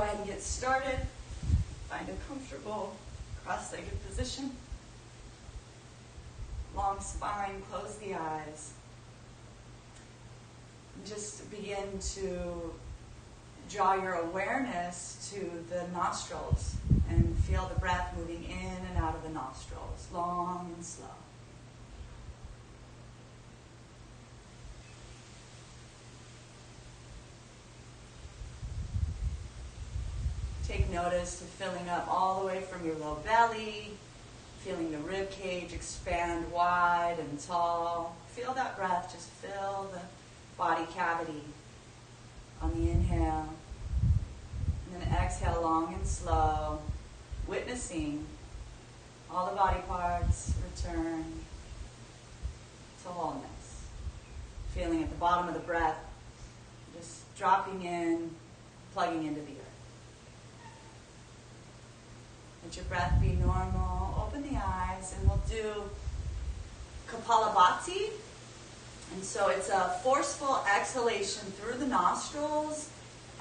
go ahead and get started. Find a comfortable cross-legged position. Long spine, close the eyes. And just begin to draw your awareness to the nostrils and feel the breath moving in and out of the nostrils, long and slow. Take notice to filling up all the way from your low belly, feeling the rib cage expand wide and tall. Feel that breath, just fill the body cavity on the inhale. And then exhale long and slow, witnessing all the body parts return to wholeness. Feeling at the bottom of the breath, just dropping in, plugging into the earth. Let your breath be normal. Open the eyes, and we'll do Kapalabhati. And so it's a forceful exhalation through the nostrils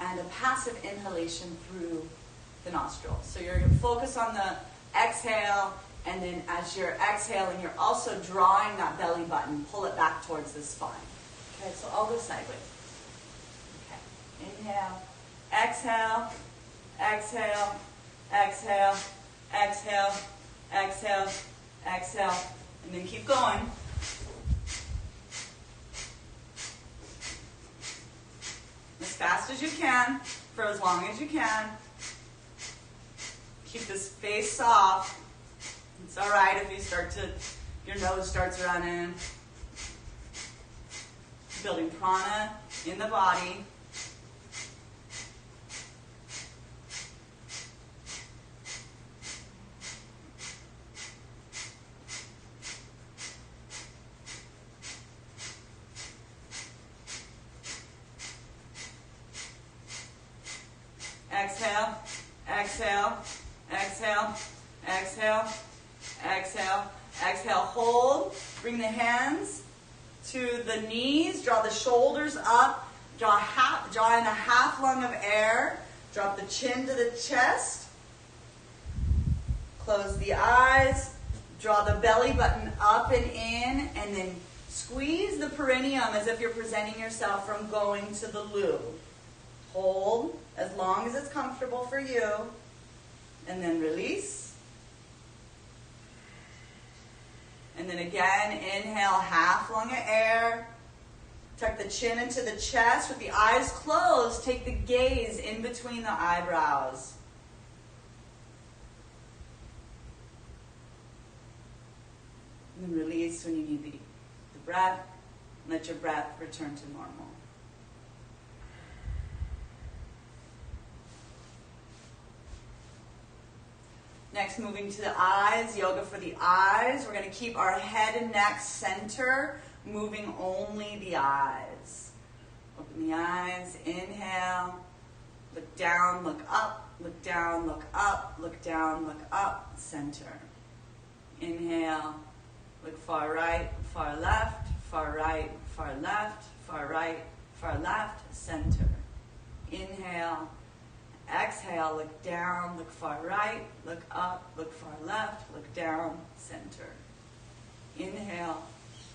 and a passive inhalation through the nostrils. So you're going to focus on the exhale, and then as you're exhaling, you're also drawing that belly button. Pull it back towards the spine. Okay, so I'll go sideways. Okay, inhale, exhale, exhale, exhale, exhale, exhale, exhale, and then keep going. As fast as you can, for as long as you can. Keep the space soft. It's all right if your nose starts running. Building prana in the body. Exhale, exhale, exhale, exhale, exhale, exhale. Hold. Bring the hands to the knees. Draw the shoulders up. Draw in a half lung of air. Drop the chin to the chest. Close the eyes. Draw the belly button up and in, and then squeeze the perineum as if you're presenting yourself from going to the loo. Hold as long as it's comfortable for you, and then release. And then again, inhale, half lung of air. Tuck the chin into the chest with the eyes closed. Take the gaze in between the eyebrows. And then release when you need the breath. Let your breath return to normal. Next, moving to the eyes, yoga for the eyes. We're going to keep our head and neck center, moving only the eyes. Open the eyes, inhale, look down, look up, look down, look up, look down, look up, center. Inhale, look far right, far left, far right, far left, far right, far left, center. Inhale. Exhale, look down, look far right, look up, look far left, look down, center. Inhale,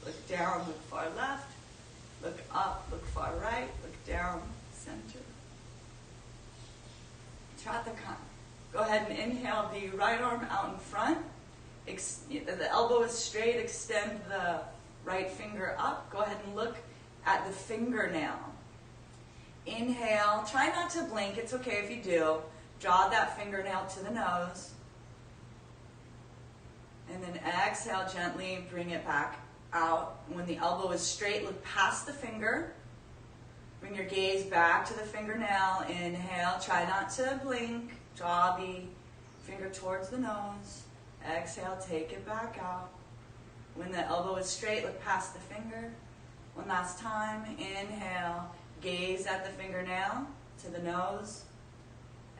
look down, look far left, look up, look far right, look down, center. Chathakan. Go ahead and inhale the right arm out in front. The elbow is straight, extend the right finger up. Go ahead and look at the fingernail. Inhale, try not to blink, it's okay if you do. Draw that fingernail to the nose. And then exhale gently, bring it back out. When the elbow is straight, look past the finger. Bring your gaze back to the fingernail. Inhale, try not to blink. Draw the finger towards the nose. Exhale, take it back out. When the elbow is straight, look past the finger. One last time, inhale. Gaze at the fingernail to the nose.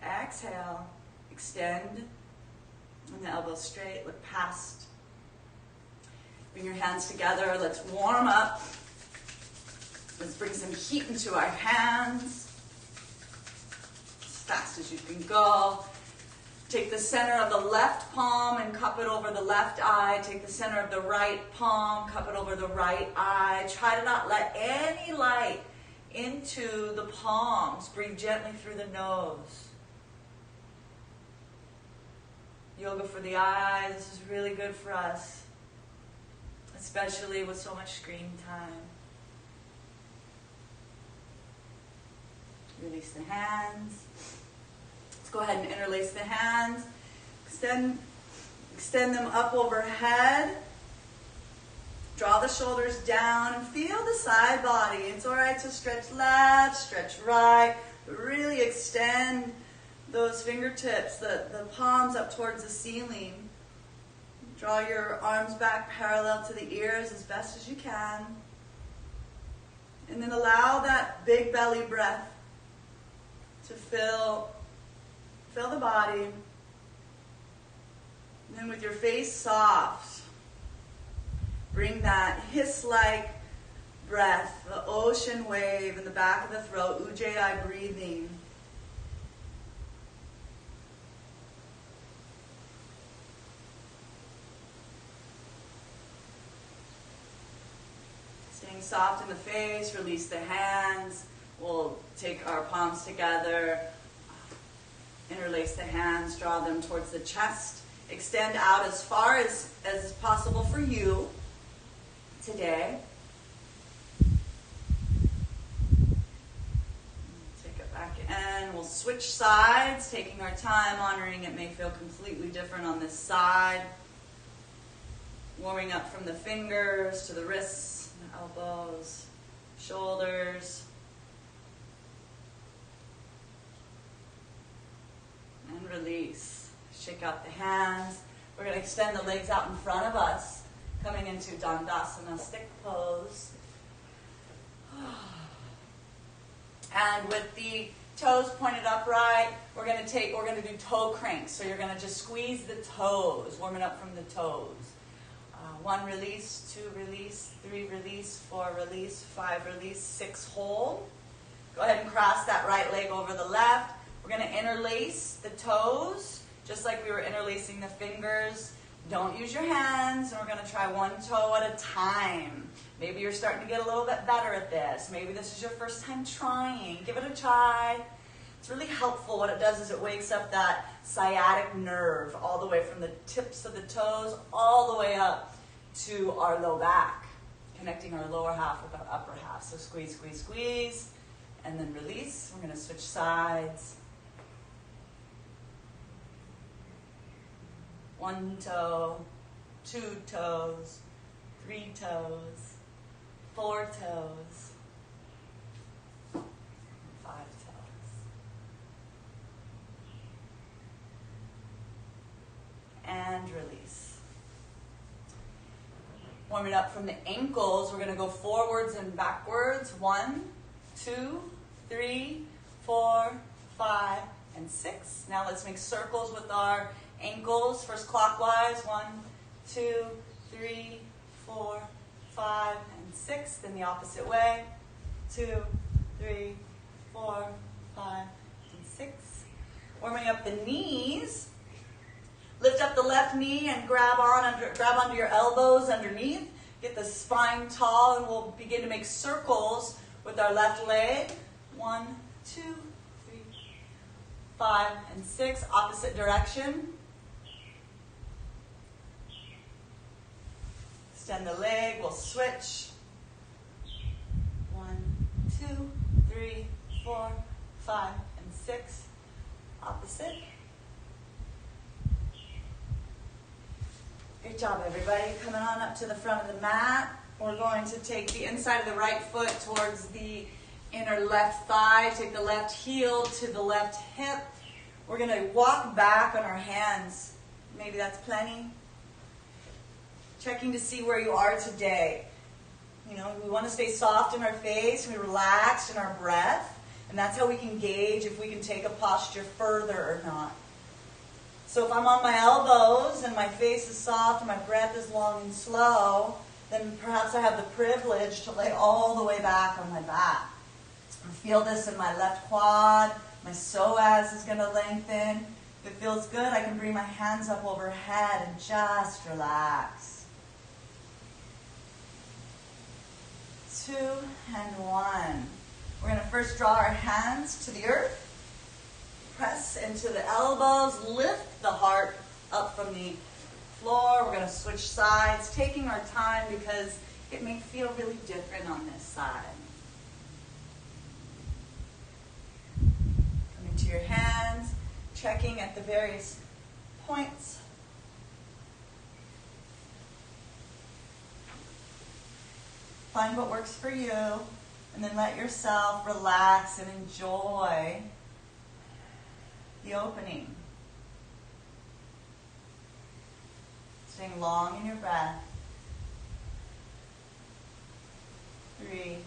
Exhale, extend. And the elbow straight, look past. Bring your hands together. Let's warm up. Let's bring some heat into our hands. fast as you can go. Take the center of the left palm and cup it over the left eye. Take the center of the right palm, cup it over the right eye. Try to not let any light into the palms. Breathe gently through the nose. Yoga for the eyes. This is really good for us, especially with so much screen time. Release the hands. Let's go ahead and interlace the hands. Extend them up overhead. Draw the shoulders down and feel the side body. It's all right to stretch left, stretch right. Really extend those fingertips, the palms up towards the ceiling. Draw your arms back parallel to the ears as best as you can. And then allow that big belly breath to fill the body. And then with your face soft, bring that hiss-like breath, the ocean wave in the back of the throat, Ujjayi breathing. Staying soft in the face, release the hands. We'll take our palms together, interlace the hands, draw them towards the chest. Extend out as far as possible for you today. Take it back in. We'll switch sides, taking our time, honoring it may feel completely different on this side. Warming up from the fingers to the wrists, the elbows, shoulders. And release. Shake out the hands. We're going to extend the legs out in front of us, coming into Dandasana stick pose. And with the toes pointed upright, we're going to do toe cranks. So you're going to just squeeze the toes, warming up from the toes. 1 release, 2 release, 3 release, 4 release, 5 release, 6 hold. Go ahead and cross that right leg over the left. We're going to interlace the toes, just like we were interlacing the fingers. Don't use your hands, and we're going to try 1 toe at a time. Maybe you're starting to get a little bit better at this. Maybe this is your first time trying. Give it a try. It's really helpful. What it does is it wakes up that sciatic nerve all the way from the tips of the toes all the way up to our low back, connecting our lower half with our upper half. So squeeze, squeeze, squeeze, and then release. We're going to switch sides. 1 toe, 2 toes, 3 toes, 4 toes, 5 toes. And release. Warming up from the ankles, we're going to go forwards and backwards. 1, 2, 3, 4, 5, and 6. Now let's make circles with our ankles. First clockwise. 1, 2, 3, 4, 5, and 6. Then the opposite way. 2, 3, 4, 5, and 6. Warming up the knees. Lift up the left knee and grab onto your elbows underneath. Get the spine tall, and we'll begin to make circles with our left leg. 1, 2, 3, 5, and 6. Opposite direction. Extend the leg. We'll switch. 1, 2, 3, 4, 5, and 6. Opposite. Good job, everybody. Coming on up to the front of the mat. We're going to take the inside of the right foot towards the inner left thigh. Take the left heel to the left hip. We're going to walk back on our hands. Maybe that's plenty. Checking to see where you are today. You know, we want to stay soft in our face. We relaxed in our breath. And that's how we can gauge if we can take a posture further or not. So if I'm on my elbows and my face is soft and my breath is long and slow, then perhaps I have the privilege to lay all the way back on my back. Feel this in my left quad. My psoas is going to lengthen. If it feels good, I can bring my hands up overhead and just relax. 2 and 1. We're going to first draw our hands to the earth. Press into the elbows. Lift the heart up from the floor. We're going to switch sides, taking our time because it may feel really different on this side. Come into your hands, checking at the various points. Find what works for you, and then let yourself relax and enjoy the opening. Staying long in your breath. 3,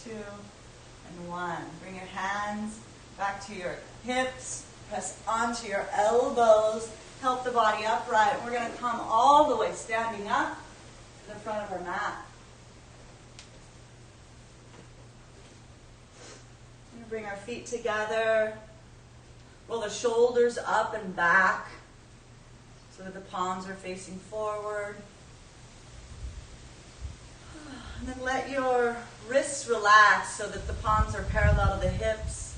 2, and 1. Bring your hands back to your hips. Press onto your elbows. Help the body upright. We're going to come all the way standing up to the front of our mat. We're going to bring our feet together. Roll the shoulders up and back so that the palms are facing forward. And then let your wrists relax so that the palms are parallel to the hips.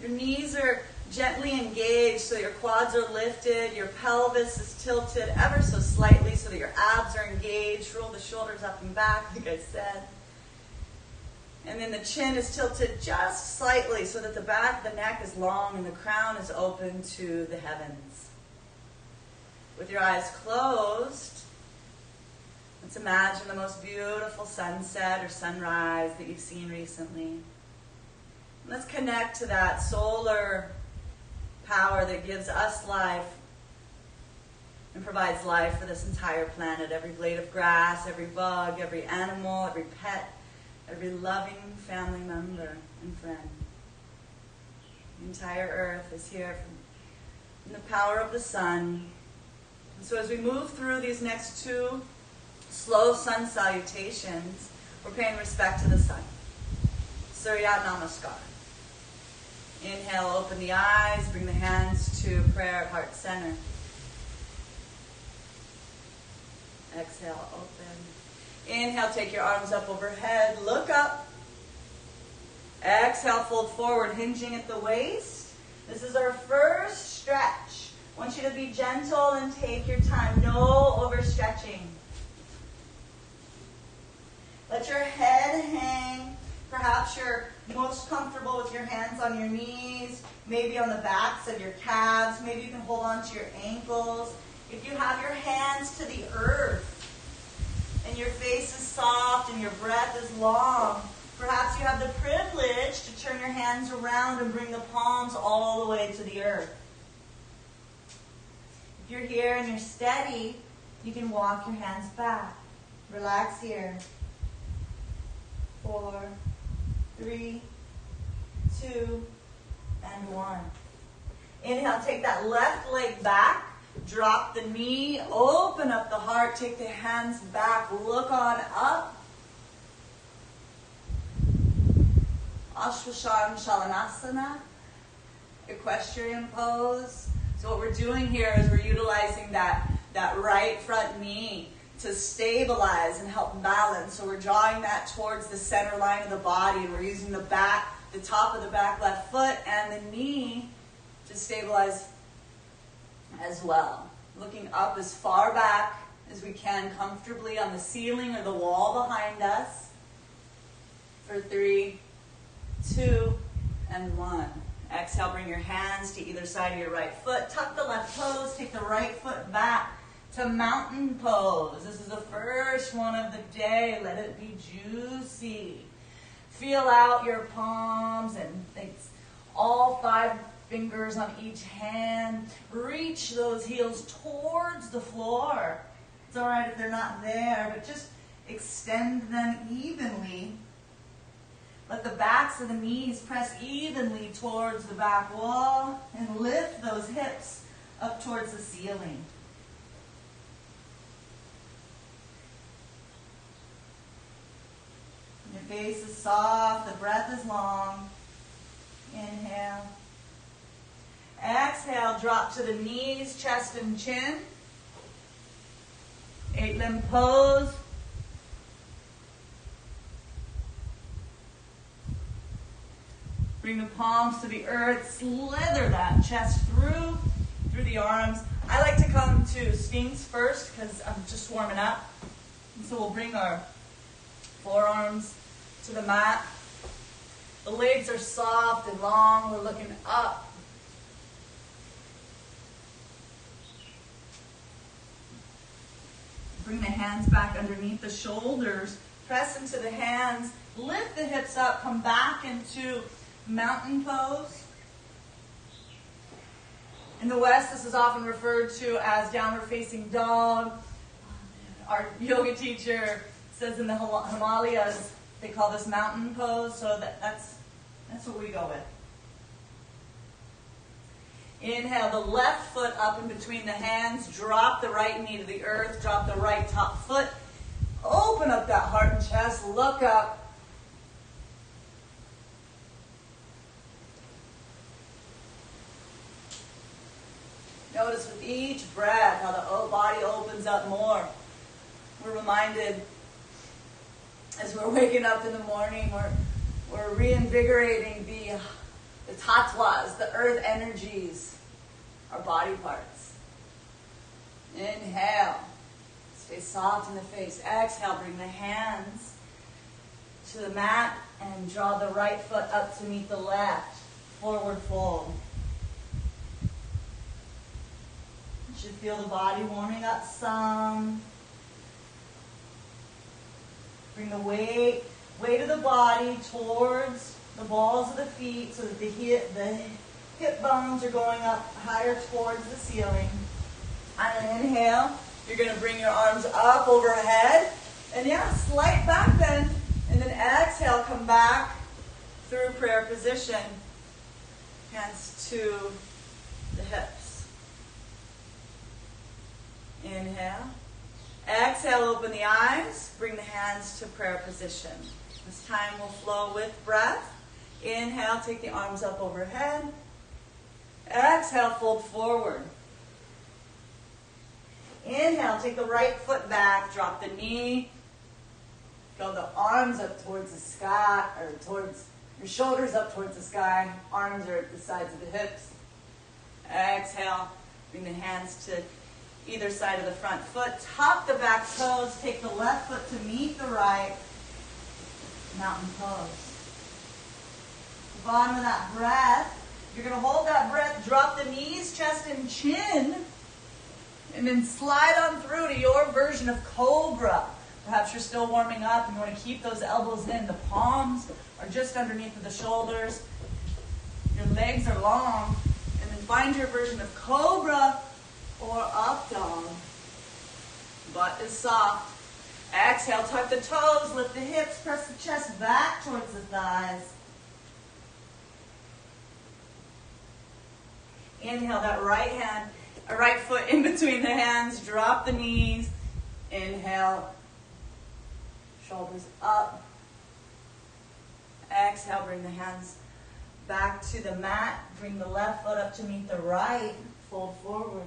Your knees are gently engaged so your quads are lifted. Your pelvis is tilted ever so slightly so that your abs are engaged. Roll the shoulders up and back, like I said. And then the chin is tilted just slightly so that the back of the neck is long and the crown is open to the heavens. With your eyes closed, let's imagine the most beautiful sunset or sunrise that you've seen recently. Let's connect to that solar power that gives us life and provides life for this entire planet. Every blade of grass, every bug, every animal, every pet, every loving family member and friend. The entire earth is here from the power of the sun. And so as we move through these next 2 slow sun salutations, we're paying respect to the sun. Surya Namaskar. Inhale, open the eyes, bring the hands to prayer at heart center. Exhale, open. Inhale, take your arms up overhead, look up. Exhale, fold forward, hinging at the waist. This is our first stretch. I want you to be gentle and take your time. No overstretching. Let your head hang. Perhaps you're most comfortable with your hands on your knees, maybe on the backs of your calves. Maybe you can hold on to your ankles. If you have your hands to the earth and your face is soft and your breath is long, perhaps you have the privilege to turn your hands around and bring the palms all the way to the earth. If you're here and you're steady, you can walk your hands back. Relax here. 4, 3, 2, and 1. Inhale, take that left leg back. Drop the knee, open up the heart, take the hands back, look on up. Ashwashan Shalanasana, equestrian pose. So what we're doing here is we're utilizing that right front knee to stabilize and help balance. So we're drawing that towards the center line of the body, and we're using the top of the back left foot and the knee to stabilize as well. Looking up as far back as we can comfortably on the ceiling or the wall behind us. For 3, 2, and 1. Exhale, bring your hands to either side of your right foot. Tuck the left toes, take the right foot back to mountain pose. This is the first one of the day. Let it be juicy. Feel out your palms and all 5 fingers on each hand. Reach those heels towards the floor. It's all right if they're not there, but just extend them evenly. Let the backs of the knees press evenly towards the back wall and lift those hips up towards the ceiling. Face is soft, the breath is long. Inhale. Exhale, drop to the knees, chest and chin. 8-limb pose. Bring the palms to the earth, slither that chest through the arms. I like to come to Sphinx first because I'm just warming up. And so we'll bring our forearms to the mat. The legs are soft and long. We're looking up. Bring the hands back underneath the shoulders. Press into the hands. Lift the hips up. Come back into mountain pose. In the West, this is often referred to as downward facing dog. Our yoga teacher says in the Himalayas, they call this mountain pose, so that's what we go with. Inhale, the left foot up in between the hands. Drop the right knee to the earth. Drop the right top foot. Open up that heart and chest. Look up. Notice with each breath how the body opens up more. We're reminded as we're waking up in the morning, we're reinvigorating the tattvas, the earth energies, our body parts. Inhale. Stay soft in the face. Exhale. Bring the hands to the mat and draw the right foot up to meet the left. Forward fold. You should feel the body warming up some. Bring the weight of the body towards the balls of the feet so that the hip bones are going up higher towards the ceiling. And inhale, you're going to bring your arms up overhead. And yeah, slight back bend. And then exhale, come back through prayer position. Hands to the hips. Inhale. Exhale, open the eyes. Bring the hands to prayer position. This time will flow with breath. Inhale, take the arms up overhead. Exhale, fold forward. Inhale, take the right foot back, drop the knee. Go the arms up towards the sky, or towards your shoulders up towards the sky. Arms are at the sides of the hips. Exhale, bring the hands to either side of the front foot. Tuck the back toes, take the left foot to meet the right. Mountain pose. The bottom of that breath, you're going to hold that breath, drop the knees, chest, and chin, and then slide on through to your version of cobra. Perhaps you're still warming up and you want to keep those elbows in. The palms are just underneath of the shoulders. Your legs are long. And then find your version of cobra or up dog. Butt is soft. Exhale, tuck the toes, lift the hips, press the chest back towards the thighs. Inhale, that right foot in between the hands, drop the knees. Inhale, shoulders up. Exhale, bring the hands back to the mat. Bring the left foot up to meet the right. Fold forward.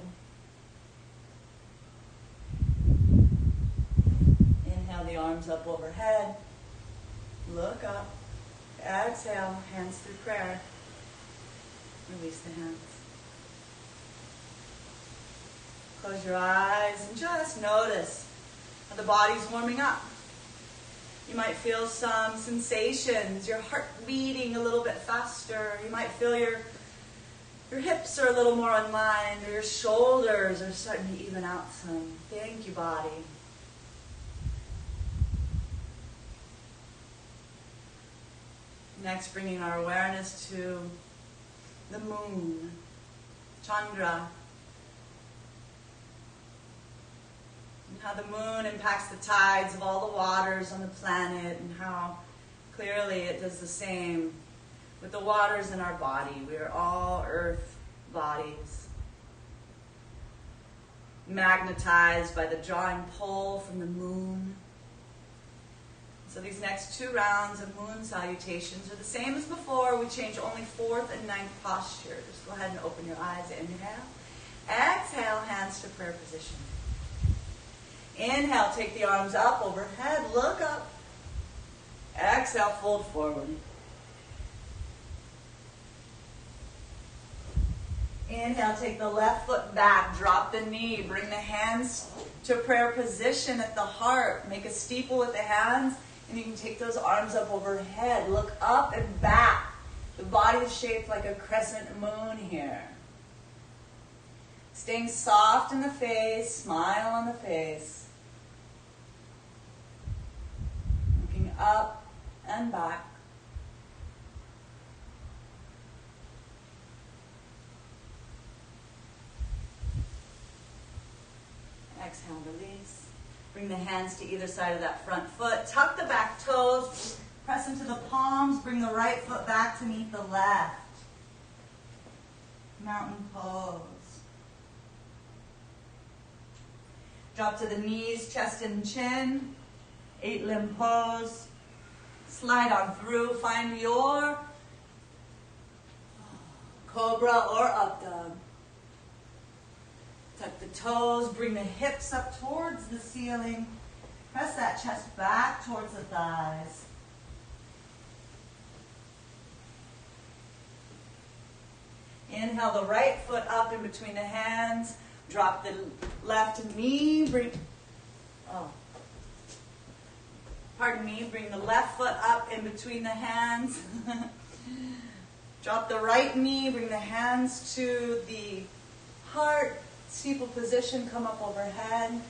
Inhale, the arms up overhead. Look up. Exhale, hands through prayer. Release the hands. Close your eyes and just notice how the body's warming up. You might feel some sensations, your heart beating a little bit faster. You might feel your hips are a little more unlined, or your shoulders are starting to even out some. Thank you, body. Next, bringing our awareness to the moon, Chandra. And how the moon impacts the tides of all the waters on the planet, and how clearly it does the same with the waters in our body. We are all earth bodies, magnetized by the drawing pull from the moon. So these next 2 rounds of moon salutations are the same as before. We change only 4th and 9th posture. Just go ahead and open your eyes. Inhale. Exhale, hands to prayer position. Inhale, take the arms up overhead. Look up. Exhale, fold forward. Inhale, take the left foot back. Drop the knee. Bring the hands to prayer position at the heart. Make a steeple with the hands. And you can take those arms up overhead. Look up and back. The body is shaped like a crescent moon here. Staying soft in the face. Smile on the face. Looking up and back. Exhale, release. Bring the hands to either side of that front foot. Tuck the back toes. Press into the palms. Bring the right foot back to meet the left. Mountain pose. Drop to the knees, chest and chin. 8-limb pose. Slide on through. Find your cobra or up dog. Tuck the toes, bring the hips up towards the ceiling. Press that chest back towards the thighs. Inhale the right foot up in between the hands. Drop the left knee. Bring the left foot up in between the hands. Drop the right knee. Bring the hands to the heart. Steeple position, come up overhead.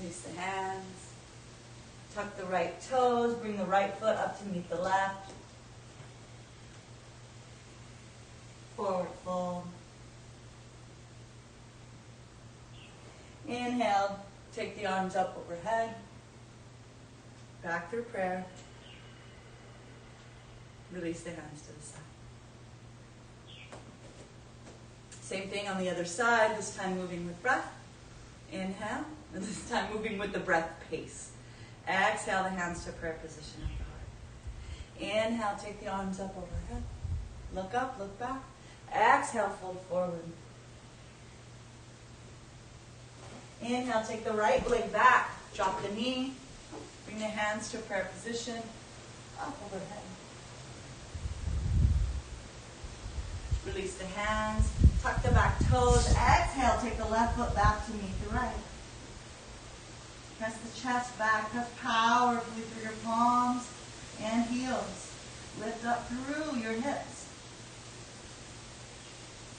Release the hands. Tuck the right toes, bring the right foot up to meet the left. Forward fold. Inhale, take the arms up overhead. Back through prayer. Release the hands to the side. Same thing on the other side, this time moving with breath. Inhale, and this time moving with the breath pace. Exhale the hands to prayer position at the heart. Inhale, take the arms up overhead. Look up, look back. Exhale, fold forward. Inhale, take the right leg back. Drop the knee. Bring the hands to prayer position, up overhead. Release the hands, tuck the back toes. Exhale, take the left foot back to meet the right. Press the chest back, press powerfully through your palms and heels. Lift up through your hips.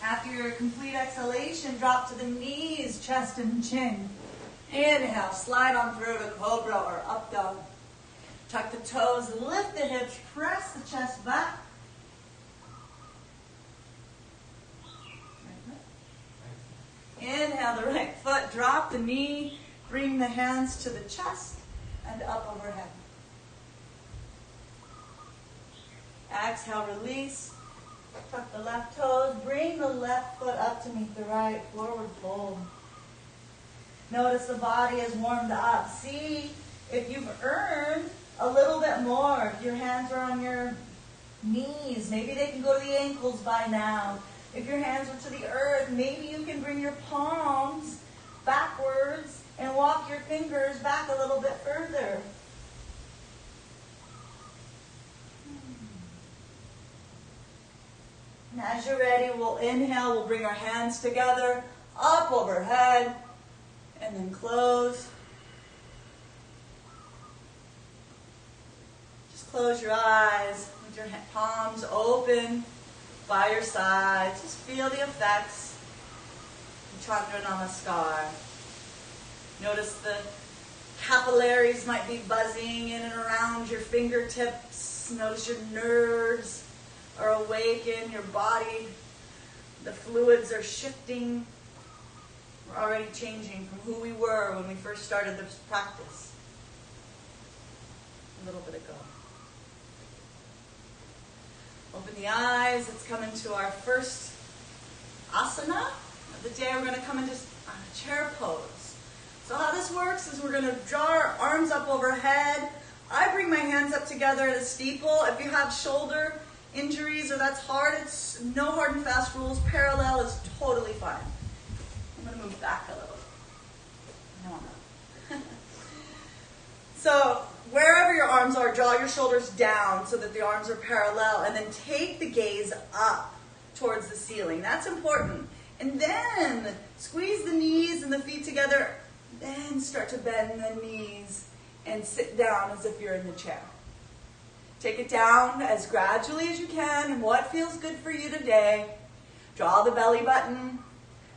After your complete exhalation, drop to the knees, chest and chin. Inhale, slide on through to cobra or up dog. Tuck the toes, lift the hips, press the chest back. Inhale the right foot, drop the knee, bring the hands to the chest and up overhead. Exhale, release. Tuck the left toes, bring the left foot up to meet the right, forward fold. Notice the body is warmed up. See if you've earned a little bit more. If your hands are on your knees, maybe they can go to the ankles by now. If your hands are to the earth, maybe you can bring your palms backwards and walk your fingers back a little bit further. And as you're ready, we'll inhale, we'll bring our hands together, up overhead. And then close. Just close your eyes with your palms open by your sides. Just feel the effects of Chandra Namaskar. Notice the capillaries might be buzzing in and around your fingertips. Notice your nerves are awakened, your body, the fluids are shifting. We're already changing from who we were when we first started this practice a little bit ago. Open the eyes. Let's come into our first asana of the day. We're going to come into chair pose. So how this works is we're going to draw our arms up overhead. I bring my hands up together at a steeple. If you have shoulder injuries or that's hard, it's no hard and fast rules. Parallel is totally fine. I'm going to move back a little. No, I'm not. So wherever your arms are, draw your shoulders down so that the arms are parallel, and then take the gaze up towards the ceiling. That's important. And then squeeze the knees and the feet together. Then start to bend the knees and sit down as if you're in the chair. Take it down as gradually as you can and what feels good for you today. Draw the belly button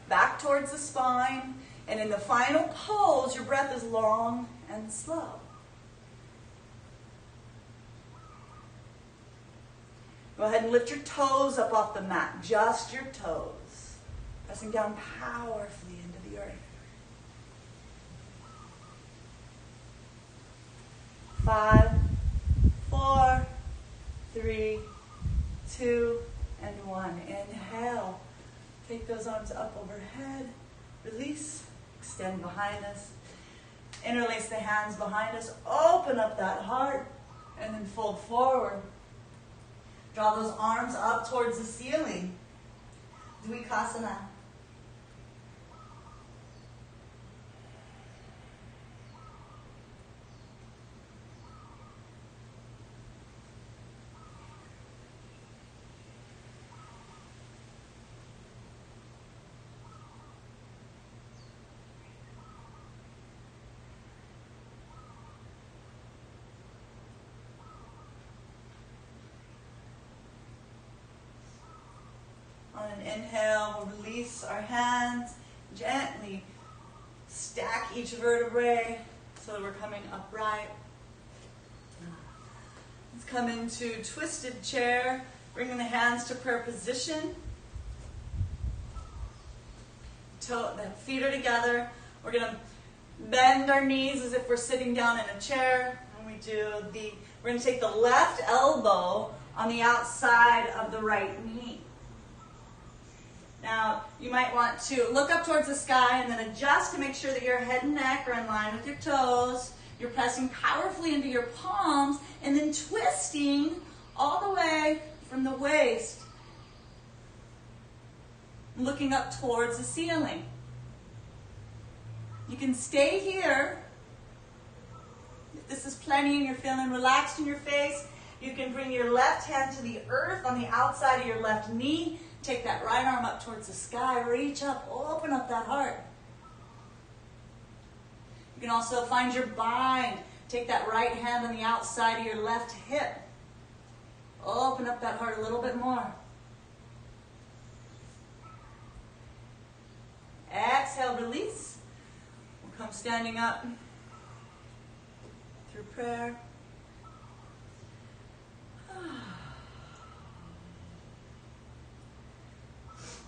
back towards the spine. And in the final pose, your breath is long and slow. Go ahead and lift your toes up off the mat, just your toes. Pressing down powerfully into the earth. 5, 4, 3, 2, and 1. Inhale. Take those arms up overhead. Release. Extend behind us. Interlace the hands behind us. Open up that heart. And then fold forward. Draw those arms up towards the ceiling. Dvikasana. On an inhale, we'll release our hands, gently stack each vertebrae so that we're coming upright. Let's come into twisted chair, bringing the hands to prayer position. The feet are together. We're going to bend our knees as if we're sitting down in a chair. And we're going to take the left elbow on the outside of the right knee. Now, you might want to look up towards the sky and then adjust to make sure that your head and neck are in line with your toes. You're pressing powerfully into your palms and then twisting all the way from the waist, looking up towards the ceiling. You can stay here. If this is plenty and you're feeling relaxed in your face, you can bring your left hand to the earth on the outside of your left knee. Take that right arm up towards the sky. Reach up. Open up that heart. You can also find your bind. Take that right hand on the outside of your left hip. Open up that heart a little bit more. Exhale, release. We'll come standing up through prayer.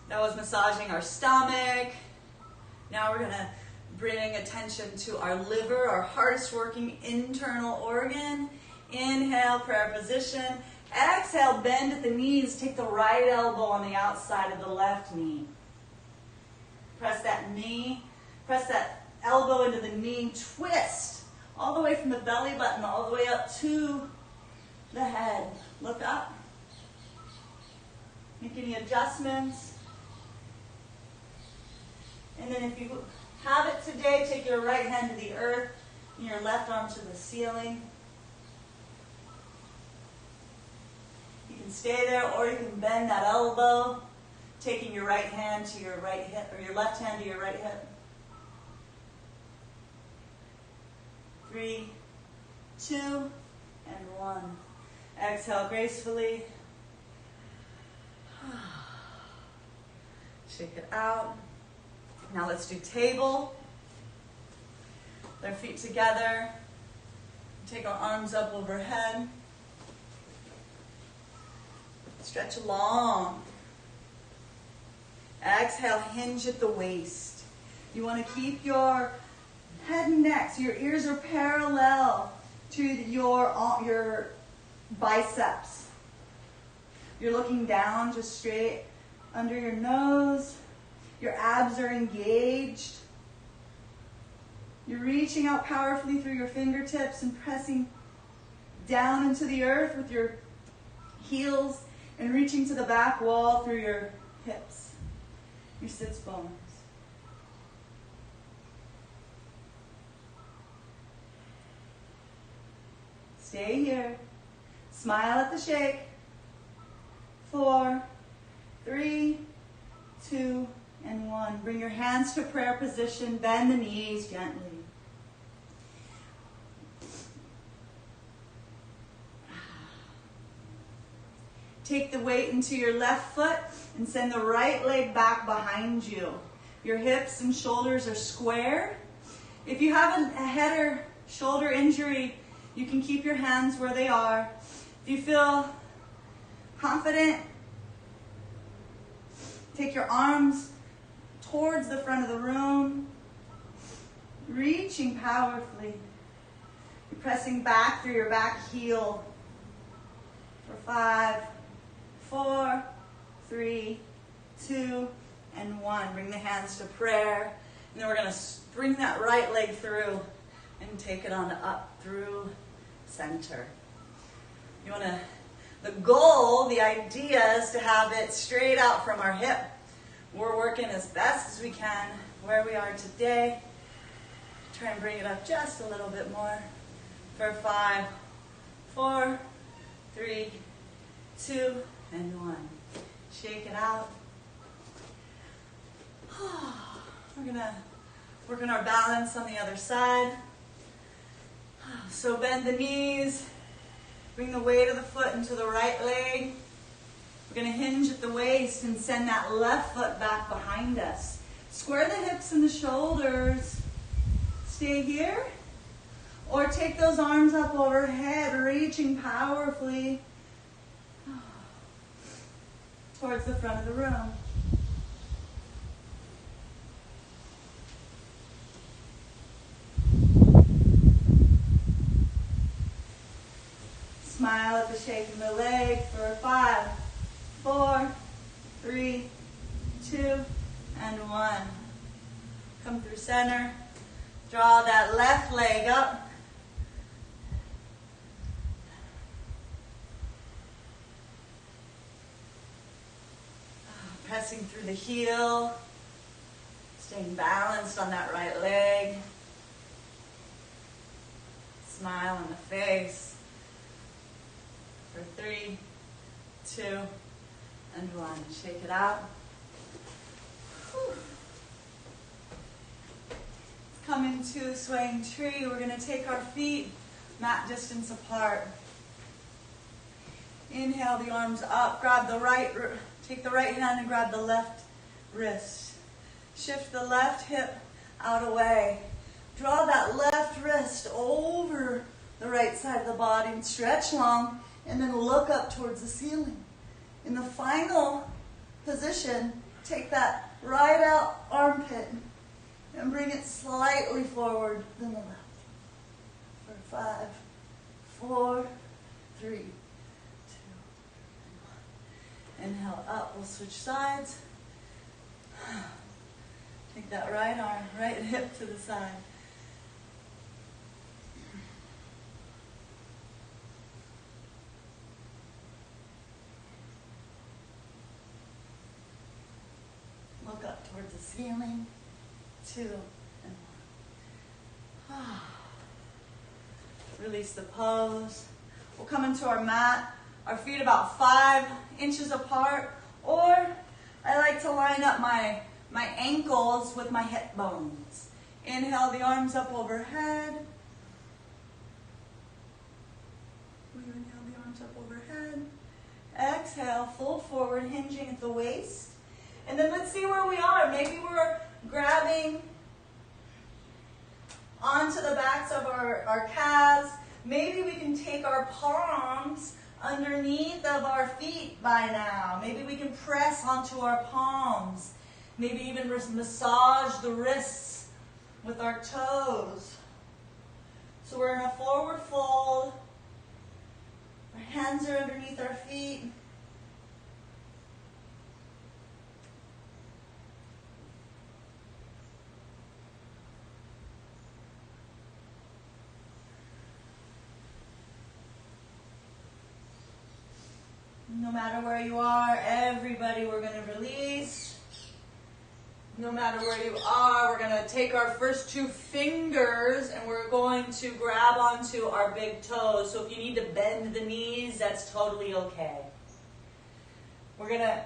That was massaging our stomach. Now we're going to bring attention to our liver, our hardest working internal organ. Inhale, prayer position. Exhale, bend at the knees. Take the right elbow on the outside of the left knee. Press that elbow into the knee. Twist all the way from the belly button all the way up to the head. Look up. Make any adjustments. And then if you have it today, take your right hand to the earth and your left arm to the ceiling. You can stay there, or you can bend that elbow, taking your right hand to your right hip, or your left hand to your right hip. 3, 2, and 1. Exhale gracefully. Shake it out. Now let's do table. Their feet together. Take our arms up overhead. Stretch long. Exhale, hinge at the waist. You want to keep your head and neck, so your ears are parallel to your biceps. You're looking down just straight under your nose. Your abs are engaged. You're reaching out powerfully through your fingertips and pressing down into the earth with your heels and reaching to the back wall through your hips, your sits bones. Stay here. Smile at the shake. 4, 3, 2, and 1. Bring your hands to prayer position. Bend the knees gently. Take the weight into your left foot and send the right leg back behind you. Your hips and shoulders are square. If you have a head or shoulder injury, you can keep your hands where they are. If you feel confident, take your arms towards the front of the room, reaching powerfully. You're pressing back through your back heel for 5, 4, 3, 2, and 1. Bring the hands to prayer. And then we're going to bring that right leg through and take it on up through center. You want to, the goal, the idea is to have it straight out from our hip. We're working as best as we can where we are today. Try and bring it up just a little bit more for 5, 4, 3, 2, and 1. Shake it out. We're going to work on our balance on the other side. So bend the knees. Bring the weight of the foot into the right leg. We're going to hinge at the waist and send that left foot back behind us. Square the hips and the shoulders. Stay here. Or take those arms up overhead, reaching powerfully towards the front of the room. Smile at the shake of the leg for 5, 4, 3, 2, and 1. Come through center. Draw that left leg up. Pressing through the heel. Staying balanced on that right leg. Smile on the face. For 3, 2, and 1. Shake it out. Whew. Come into swaying tree. We're going to take our feet mat distance apart. Inhale the arms up. Take the right hand and grab the left wrist. Shift the left hip out away. Draw that left wrist over the right side of the body and stretch long. And then look up towards the ceiling. In the final position, take that right out armpit and bring it slightly forward than the left. For 5, 4, 3, 2, and 1. Inhale up, we'll switch sides. Take that right arm, right hip to the side. Look up towards the ceiling. 2, and 1. Release the pose. We'll come into our mat. Our feet about 5 inches apart. Or I like to line up my ankles with my hip bones. Inhale the arms up overhead. Inhale the arms up overhead. Exhale, full forward, hinging at the waist. And then let's see where we are. Maybe we're grabbing onto the backs of our calves. Maybe we can take our palms underneath of our feet by now. Maybe we can press onto our palms. Maybe even massage the wrists with our toes. So we're in a forward fold. Our hands are underneath our feet. No matter where you are, everybody, we're going to release. No matter where you are, we're going to take our first two fingers and we're going to grab onto our big toes. So if you need to bend the knees, that's totally okay. We're going to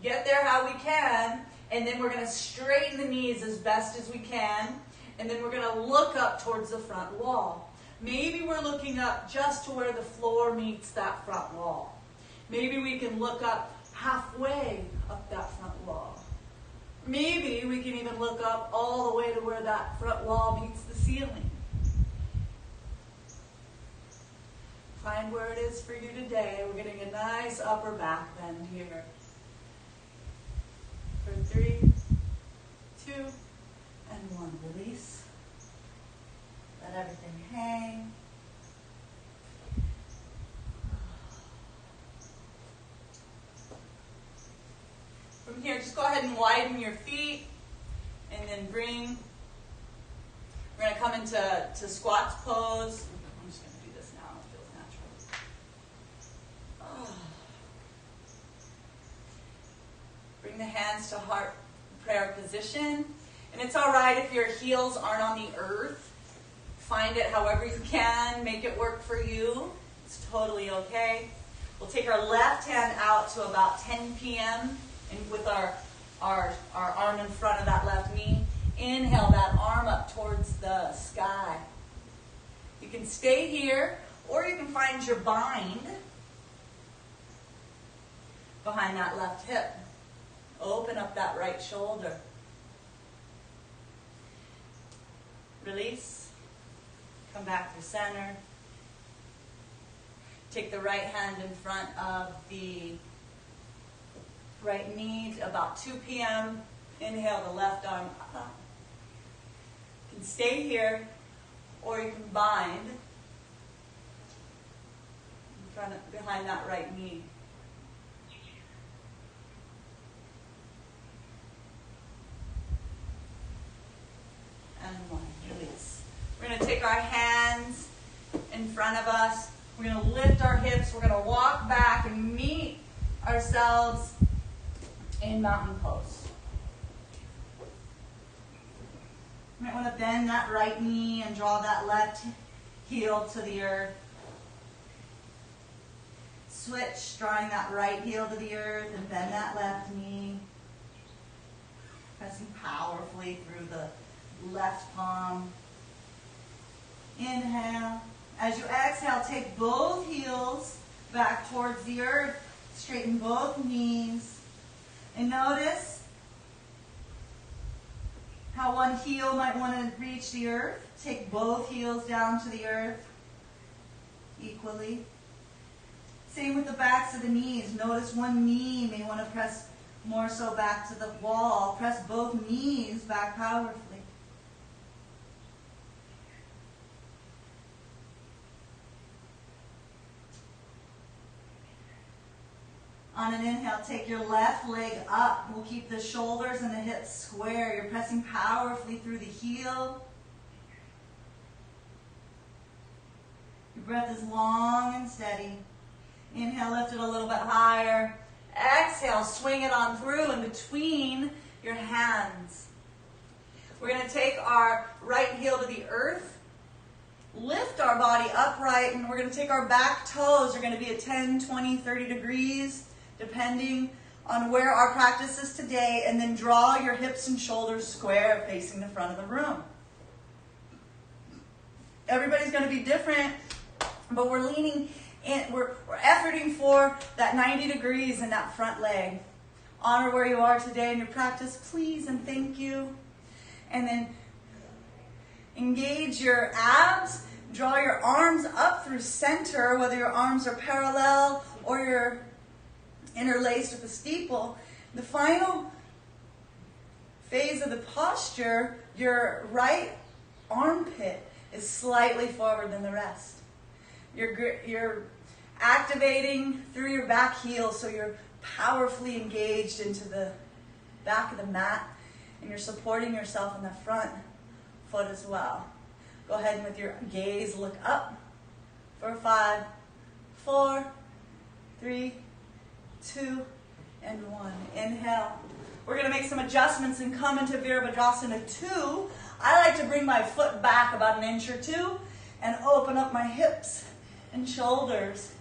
get there how we can, and then we're going to straighten the knees as best as we can, and then we're going to look up towards the front wall. Maybe we're looking up just to where the floor meets that front wall. Maybe we can look up halfway up that front wall. Maybe we can even look up all the way to where that front wall meets the ceiling. Find where it is for you today. We're getting a nice upper back bend here. For 3, 2, and 1. Release. Let everything hang. From here, just go ahead and widen your feet, and then bring. We're going to come into squats pose. I'm just going to do this now. It feels natural. Bring the hands to heart prayer position. And it's all right if your heels aren't on the earth. Find it however you can. Make it work for you. It's totally okay. We'll take our left hand out to about 10 p.m. and with our arm in front of that left knee. Inhale that arm up towards the sky. You can stay here, or you can find your bind behind that left hip. Open up that right shoulder. Release. Come back to center. Take the right hand in front of the right knee to about 2 p.m. Inhale the left arm up. You can stay here, or you can bind behind that right knee. And 1. Release. We're going to take our hands in front of us. We're going to lift our hips. We're going to walk back and meet ourselves in mountain pose. You might want to bend that right knee and draw that left heel to the earth. Switch, drawing that right heel to the earth and bend that left knee. Pressing powerfully through the left palm. Inhale. As you exhale, take both heels back towards the earth. Straighten both knees. And notice how one heel might want to reach the earth. Take both heels down to the earth equally. Same with the backs of the knees. Notice one knee may want to press more so back to the wall. Press both knees back powerfully. On an inhale, take your left leg up. We'll keep the shoulders and the hips square. You're pressing powerfully through the heel. Your breath is long and steady. Inhale, lift it a little bit higher. Exhale, swing it on through in between your hands. We're going to take our right heel to the earth. Lift our body upright, and we're going to take our back toes. They're going to be at 10, 20, 30 degrees. Depending on where our practice is today, and then draw your hips and shoulders square facing the front of the room. Everybody's going to be different, but we're leaning in, we're efforting for that 90 degrees in that front leg. Honor where you are today in your practice, please, and thank you. And then engage your abs, draw your arms up through center, whether your arms are parallel or you're interlaced with a steeple. The final phase of the posture, your right armpit is slightly forward than the rest. You're activating through your back heel, so you're powerfully engaged into the back of the mat, and you're supporting yourself in the front foot as well. Go ahead and with your gaze look up for 5, 4, 3, 2, and 1. Inhale. We're going to make some adjustments and come into Virabhadrasana 2. I like to bring my foot back about an inch or two and open up my hips and shoulders.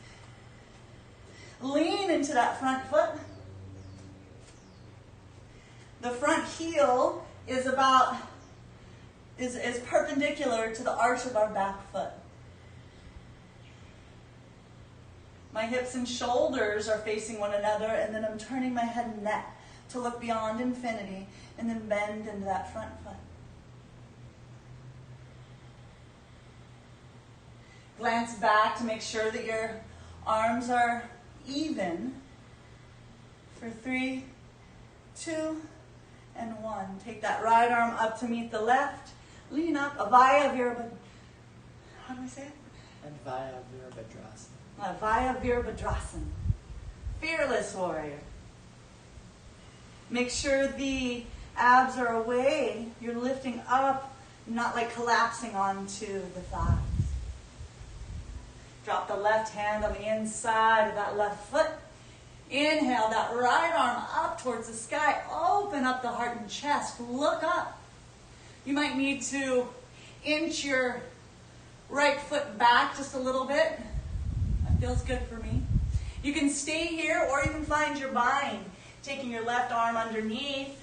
Lean into that front foot. The front heel is perpendicular to the arch of our back foot. My hips and shoulders are facing one another, and then I'm turning my head and neck to look beyond infinity, and then bend into that front foot. Glance back to make sure that your arms are even. For 3, 2, and 1. Take that right arm up to meet the left. Lean up. Avaya Virabhadrasana. How do I say it? Avaya Virabhadrasana. Avaya Virabhadrasana. Fearless warrior. Make sure the abs are away. You're lifting up, not like collapsing onto the thighs. Drop the left hand on the inside of that left foot. Inhale that right arm up towards the sky. Open up the heart and chest. Look up. You might need to inch your right foot back just a little bit. That feels good for me. You can stay here, or you can find your bind. Taking your left arm underneath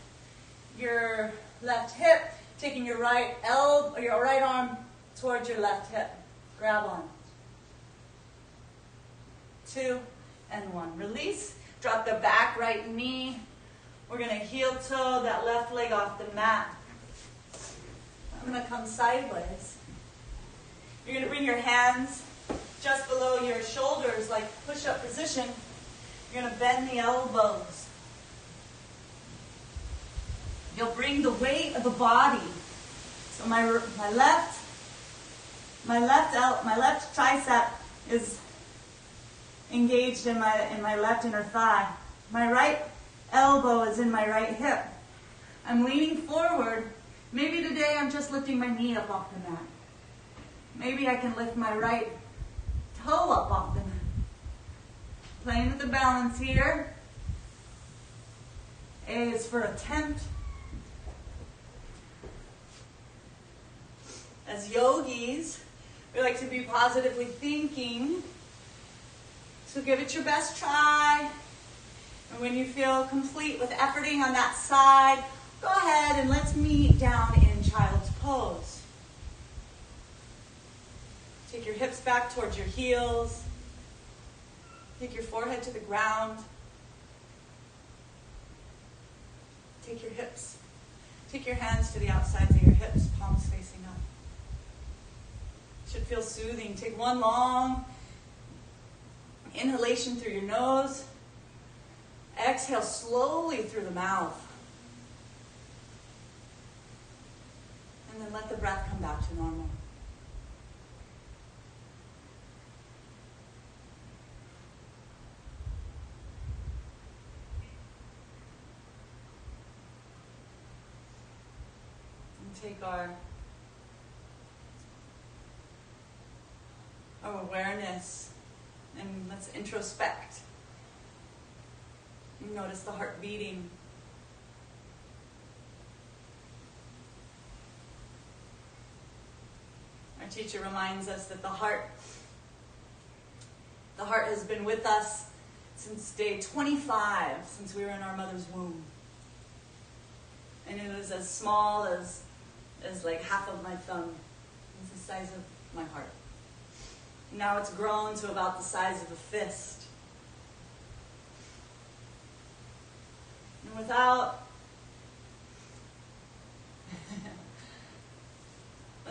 your left hip. Taking your right arm towards your left hip. Grab on. 2, and 1. Release. Drop the back right knee. We're going to heel toe that left leg off the mat. I'm going to come sideways. You're going to bring your hands just below your shoulders, like push-up position. You're going to bend the elbows. You'll bring the weight of the body. So my left tricep is engaged in my left inner thigh. My right elbow is in my right hip. I'm leaning forward. Maybe today I'm just lifting my knee up off the mat. Maybe I can lift my right toe up off the mat. Playing with the balance here. A is for attempt. As yogis, we like to be positively thinking. So give it your best try. And when you feel complete with efforting on that side, go ahead and let's meet down in child's pose. Take your hips back towards your heels. Take your forehead to the ground. Take your hips. Take your hands to the outsides of your hips, palms facing up. Should feel soothing. Take one long inhalation through your nose. Exhale slowly through the mouth. And then let the breath come back to normal. And take our awareness and let's introspect. Notice the heart beating. Our teacher reminds us that the heart has been with us since day 25, since we were in our mother's womb. And it was as small as like half of my thumb. It's the size of my heart. Now it's grown to about the size of a fist. And without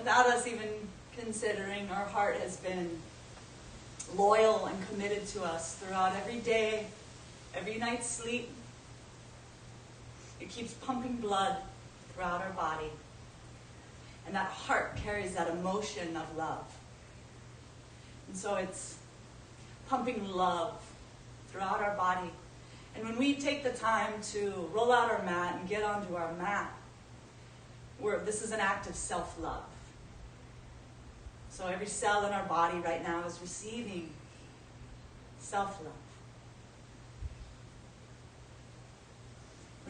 us even considering, our heart has been loyal and committed to us throughout every day, every night's sleep. It keeps pumping blood throughout our body. And that heart carries that emotion of love. And so it's pumping love throughout our body. And when we take the time to roll out our mat and get onto our mat, this is an act of self-love. So every cell in our body right now is receiving self-love.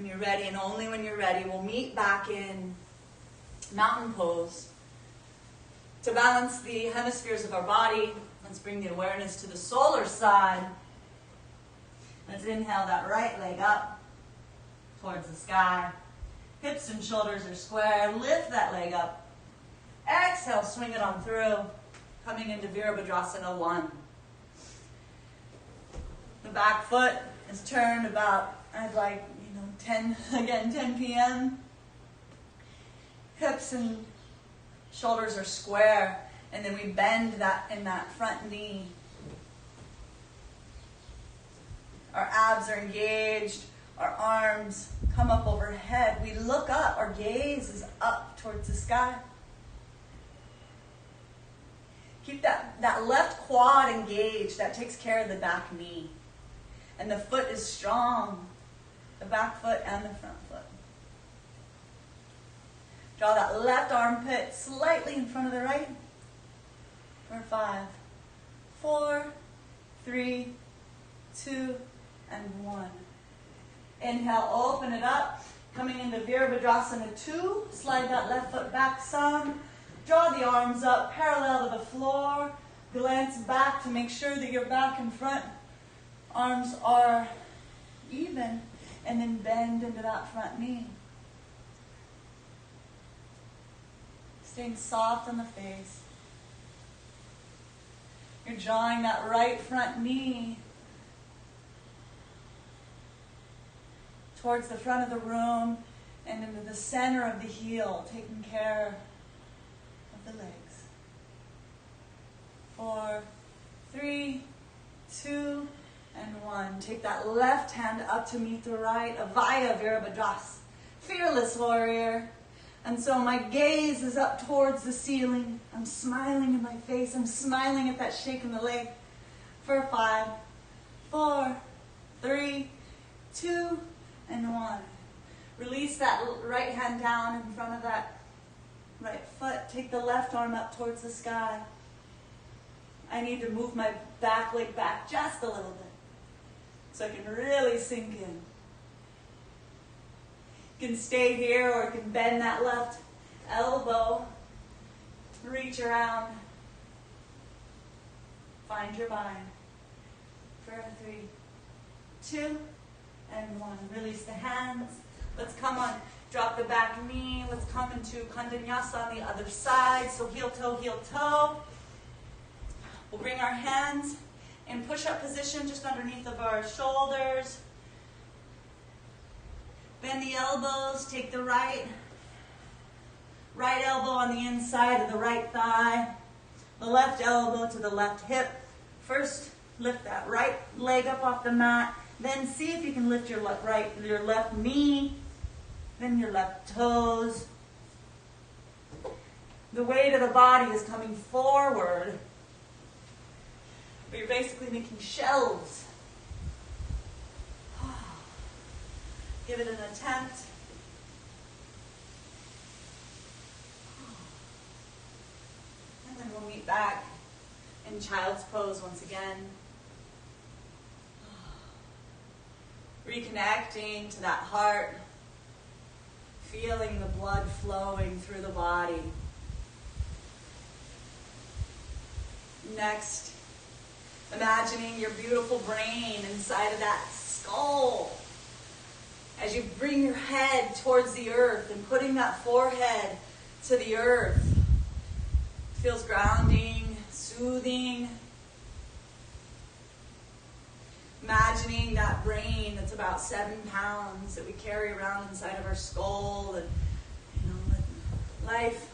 When you're ready, and only when you're ready, we'll meet back in mountain pose. To balance the hemispheres of our body, let's bring the awareness to the solar side. Let's inhale that right leg up towards the sky. Hips and shoulders are square. Lift that leg up. Exhale, swing it on through. Coming into Virabhadrasana 1. The back foot is turned about, I'd like, 10 p.m. Hips and shoulders are square, and then we bend that in that front knee. Our abs are engaged, our arms come up overhead. We look up, our gaze is up towards the sky. Keep that left quad engaged, that takes care of the back knee. And the foot is strong, the back foot and the front foot. Draw that left armpit slightly in front of the right. For 5, 4, 3, 2, and 1. Inhale, open it up. Coming into Virabhadrasana 2. Slide that left foot back some. Draw the arms up parallel to the floor. Glance back to make sure that your back and front arms are even. And then bend into that front knee. Staying soft on the face. You're drawing that right front knee towards the front of the room and into the center of the heel, taking care of the legs. 4, 3, 2, and 1. Take that left hand up to meet the right. Avaya Virabhadrasana. Fearless warrior. And so my gaze is up towards the ceiling. I'm smiling in my face. I'm smiling at that shake in the leg. For 5, 4, 3, 2, and 1. Release that right hand down in front of that right foot. Take the left arm up towards the sky. I need to move my back leg back just a little bit so I can really sink in. You can stay here or you can bend that left elbow. Reach around. Find your mind. For 3, 2, and 1. Release the hands. Let's come on. Drop the back knee. Let's come into Kandanyasa on the other side. So heel, toe, heel, toe. We'll bring our hands in push-up position just underneath of our shoulders. Bend the elbows. Take the right elbow on the inside of the right thigh. The left elbow to the left hip. First, lift that right leg up off the mat. Then see if you can lift your left knee. Then your left toes. The weight of the body is coming forward. But you're basically making shells. Give it an attempt. And then we'll meet back in child's pose once again. Reconnecting to that heart. Feeling the blood flowing through the body. Next, imagining your beautiful brain inside of that skull. As you bring your head towards the earth and putting that forehead to the earth. Feels grounding, soothing. Imagining that brain that's about 7 pounds that we carry around inside of our skull. And life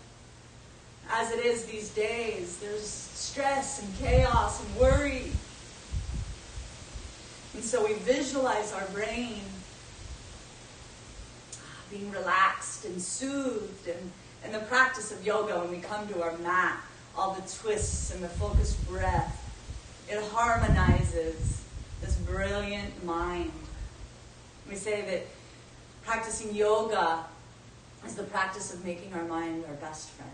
as it is these days, there's stress and chaos and worry. And so we visualize our brain being relaxed and soothed, and the practice of yoga, when we come to our mat, all the twists and the focused breath, it harmonizes this brilliant mind. We say that practicing yoga is the practice of making our mind our best friend.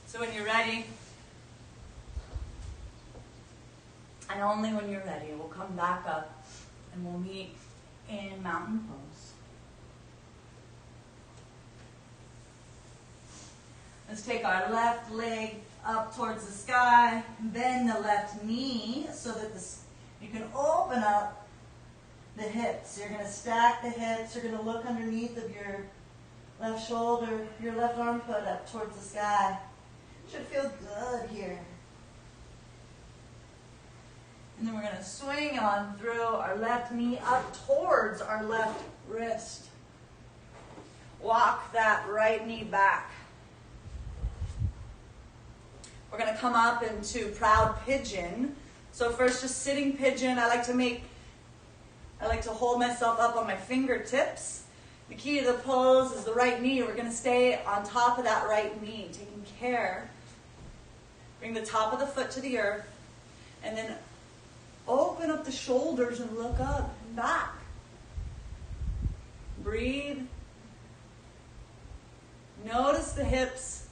So when you're ready, And only when you're ready, we'll come back up and we'll meet in mountain pose. Let's take our left leg up towards the sky, bend the left knee so that you can open up the hips. You're going to stack the hips. You're going to look underneath of your left shoulder, your left armpit up towards the sky. Should feel good here. And then we're going to swing on through our left knee up towards our left wrist. Walk that right knee back. We're going to come up into proud pigeon. So first, just sitting pigeon. I like to hold myself up on my fingertips. The key to the pose is the right knee. We're going to stay on top of that right knee, taking care. Bring the top of the foot to the earth. And then open up the shoulders and look up and back. Breathe. Notice the hips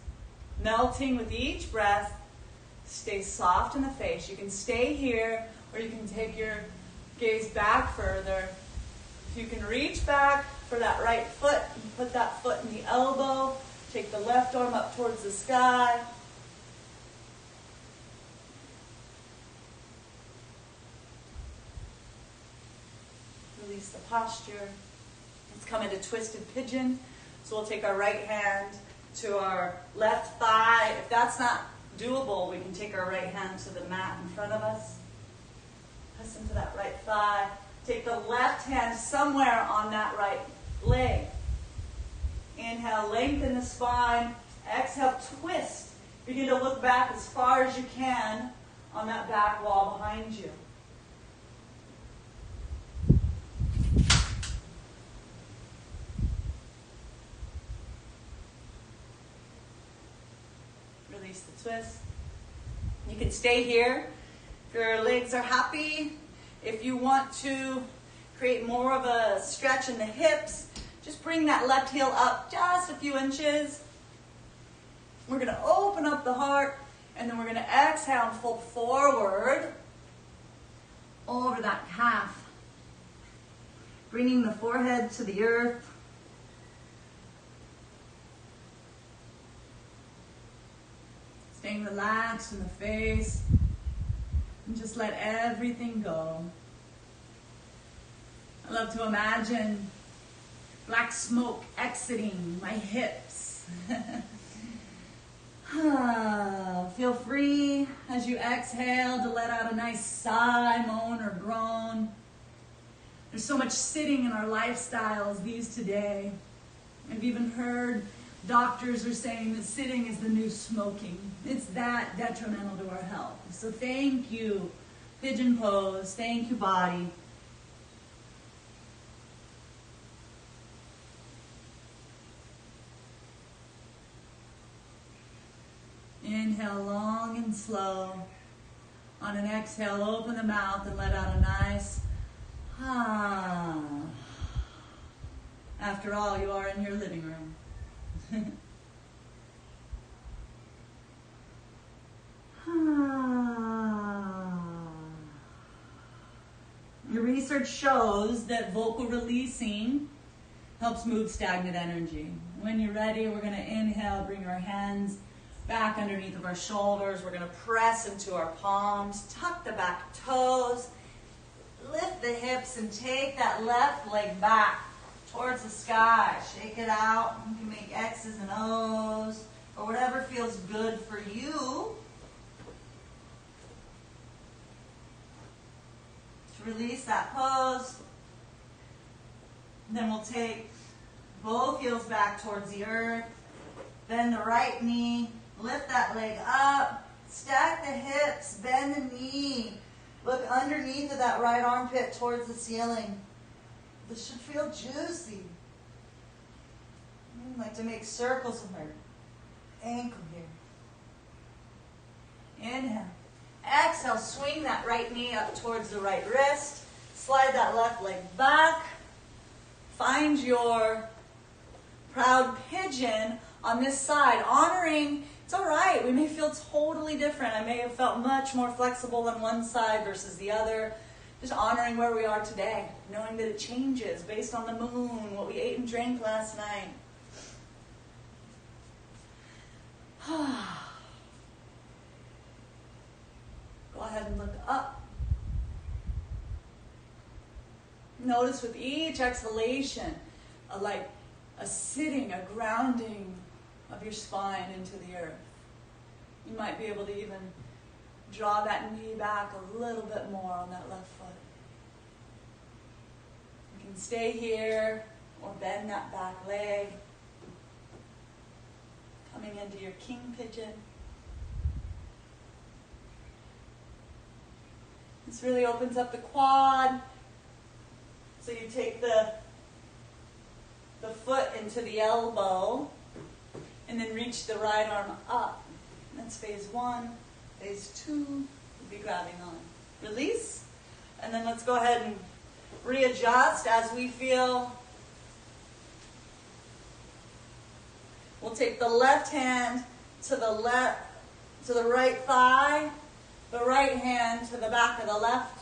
melting with each breath. Stay soft in the face. You can stay here, or you can take your gaze back further. If you can reach back for that right foot, and put that foot in the elbow. Take the left arm up towards the sky. Release the posture. Let's come into twisted pigeon. So we'll take our right hand to our left thigh. If that's not doable, we can take our right hand to the mat in front of us. Press into that right thigh. Take the left hand somewhere on that right leg. Inhale, lengthen the spine. Exhale, twist. Begin to look back as far as you can on that back wall behind you. Release the twist. You can stay here if your legs are happy. If you want to create more of a stretch in the hips, just bring that left heel up just a few inches. We're going to open up the heart, and then we're going to exhale and fold forward over that calf. Bringing the forehead to the earth. Staying relaxed in the face. And just let everything go. I love to imagine black smoke exiting my hips. Feel free as you exhale to let out a nice sigh, moan, or groan. There's so much sitting in our lifestyles these today. I've even heard doctors are saying that sitting is the new smoking. It's that detrimental to our health. So thank you, pigeon pose. Thank you, body. Inhale long and slow. On an exhale, open the mouth and let out a nice ah. After all, you are in your living room. Your research shows that vocal releasing helps move stagnant energy. When you're ready, we're going to inhale, bring our hands back underneath of our shoulders. We're going to press into our palms, tuck the back toes, lift the hips, and take that left leg back towards the sky. Shake it out. You can make X's and O's or whatever feels good for you. To release that pose. Then we'll take both heels back towards the earth. Bend the right knee. Lift that leg up. Stack the hips. Bend the knee. Look underneath of that right armpit towards the ceiling. This should feel juicy. I like to make circles with my ankle here. Inhale. Exhale, swing that right knee up towards the right wrist. Slide that left leg back. Find your proud pigeon on this side, honoring It's all right. We may feel totally different. I may have felt much more flexible on one side versus the other. Just honoring where we are today, knowing that it changes based on the moon, what we ate and drank last night. Go ahead and look up. Notice with each exhalation, a sitting, a grounding of your spine into the earth. You might be able to even draw that knee back a little bit more on that left foot. You can stay here or bend that back leg. Coming into your king pigeon. This really opens up the quad. So you take the foot into the elbow and then reach the right arm up. That's phase 1. Phase 2, we'll be grabbing on. Release. And then let's go ahead and readjust as we feel. We'll take the left hand to the right thigh, the right hand to the back of the left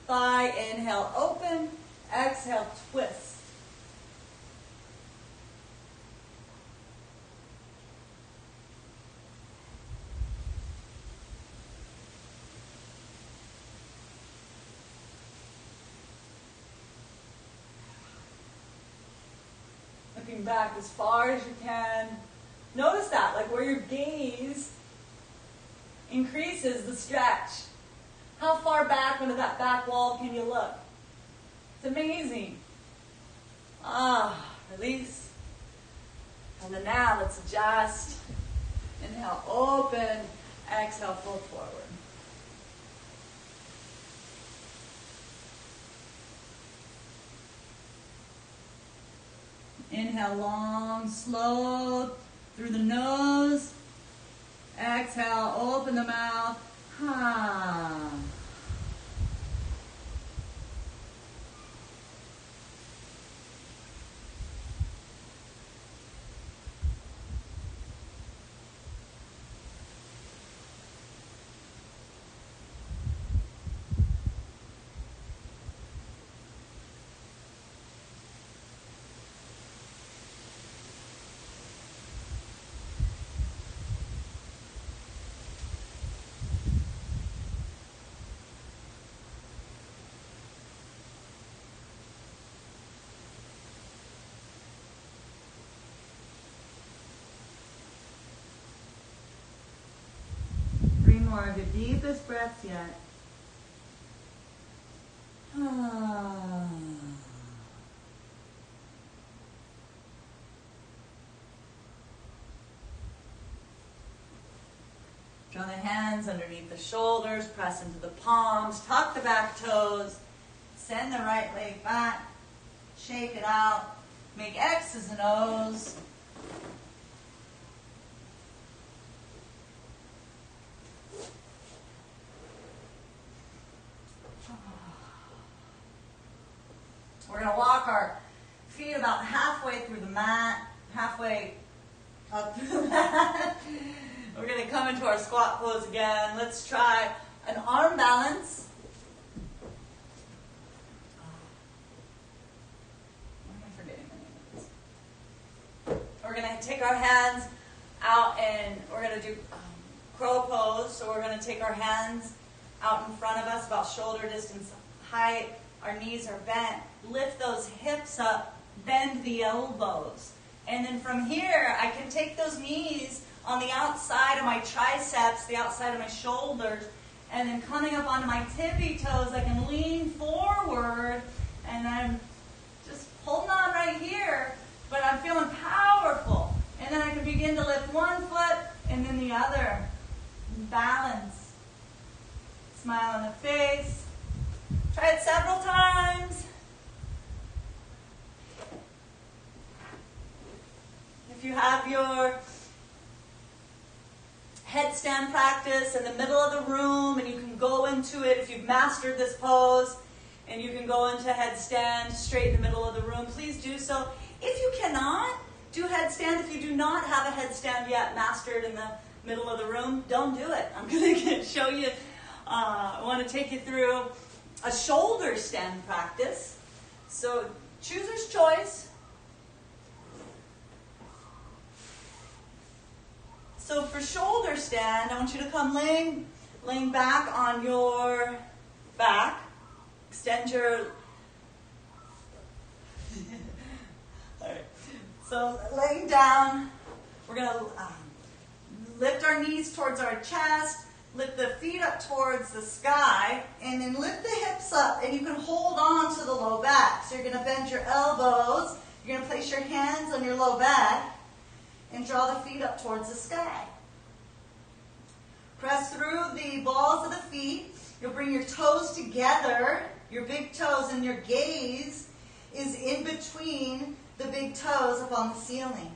thigh. Inhale, open. Exhale, twist. Looking back as far as you can. Notice that, like where your gaze increases the stretch. How far back into that back wall can you look? It's amazing. Release. And then now let's adjust. Inhale, open. Exhale, fold forward. Inhale, long, slow, through the nose. Exhale, open the mouth. More of your deepest breaths yet. Draw the hands underneath the shoulders, press into the palms, tuck the back toes, send the right leg back, shake it out, make X's and O's. We're going to walk our feet about halfway through the mat, halfway up through the mat. We're going to come into our squat pose again. Let's try an arm balance. Why am I forgetting the name of this? We're going to take our hands out and we're going to do crow pose. So we're going to take our hands out in front of us, about shoulder distance height. Our knees are bent. Lift those hips up, bend the elbows. And then from here, I can take those knees on the outside of my triceps, the outside of my shoulders, and then coming up onto my tippy toes, I can lean forward, and I'm just holding on right here, but I'm feeling powerful. And then I can begin to lift one foot and then the other. Balance. Smile on the face. Try it several times. If you have your headstand practice in the middle of the room and you can go into it, if you've mastered this pose and you can go into headstand straight in the middle of the room, please do so. If you cannot do headstand, if you do not have a headstand yet mastered in the middle of the room, don't do it. I'm going to show you, I want to take you through a shoulder stand practice. So chooser's choice. So for shoulder stand, I want you to come laying back on your back. Extend your... All right. So laying down, we're going to lift our knees towards our chest, lift the feet up towards the sky, and then lift the hips up, and you can hold on to the low back. So you're going to bend your elbows, you're going to place your hands on your low back, and draw the feet up towards the sky. Press through the balls of the feet. You'll bring your toes together, your big toes, and your gaze is in between the big toes up on the ceiling.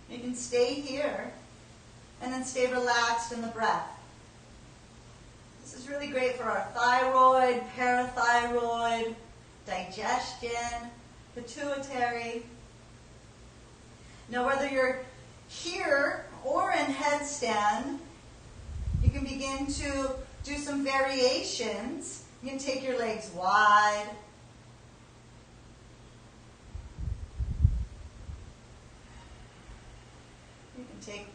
You can stay here and then stay relaxed in the breath. This is really great for our thyroid, parathyroid, digestion, pituitary. Now, whether you're here or in headstand, you can begin to do some variations. You can take your legs wide. You can take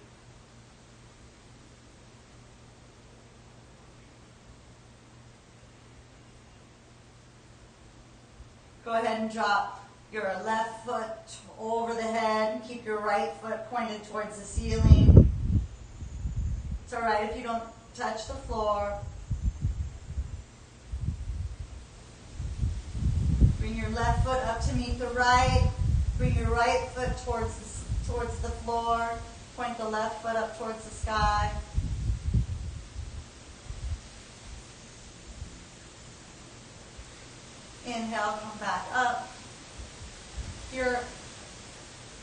go ahead and drop your left foot over the head and keep your right foot pointed towards the ceiling. It's all right if you don't touch the floor. Bring your left foot up to meet the right. Bring your right foot towards the floor. Point the left foot up towards the sky. Inhale, come back up. If you're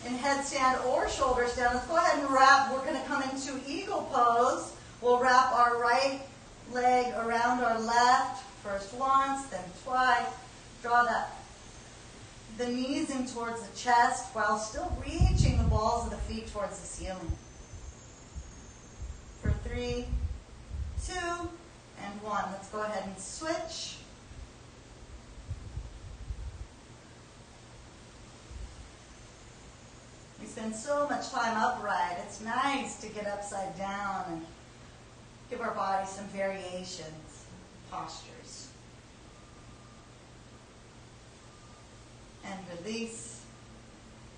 in headstand or shoulder stand, let's go ahead and wrap. We're going to come into eagle pose. We'll wrap our right leg around our left, first once, then twice. Draw the knees in towards the chest while still reaching the balls of the feet towards the ceiling. For 3, 2, and 1. Let's go ahead and switch. We spend so much time upright. It's nice to get upside down and give our body some variations, postures. And release.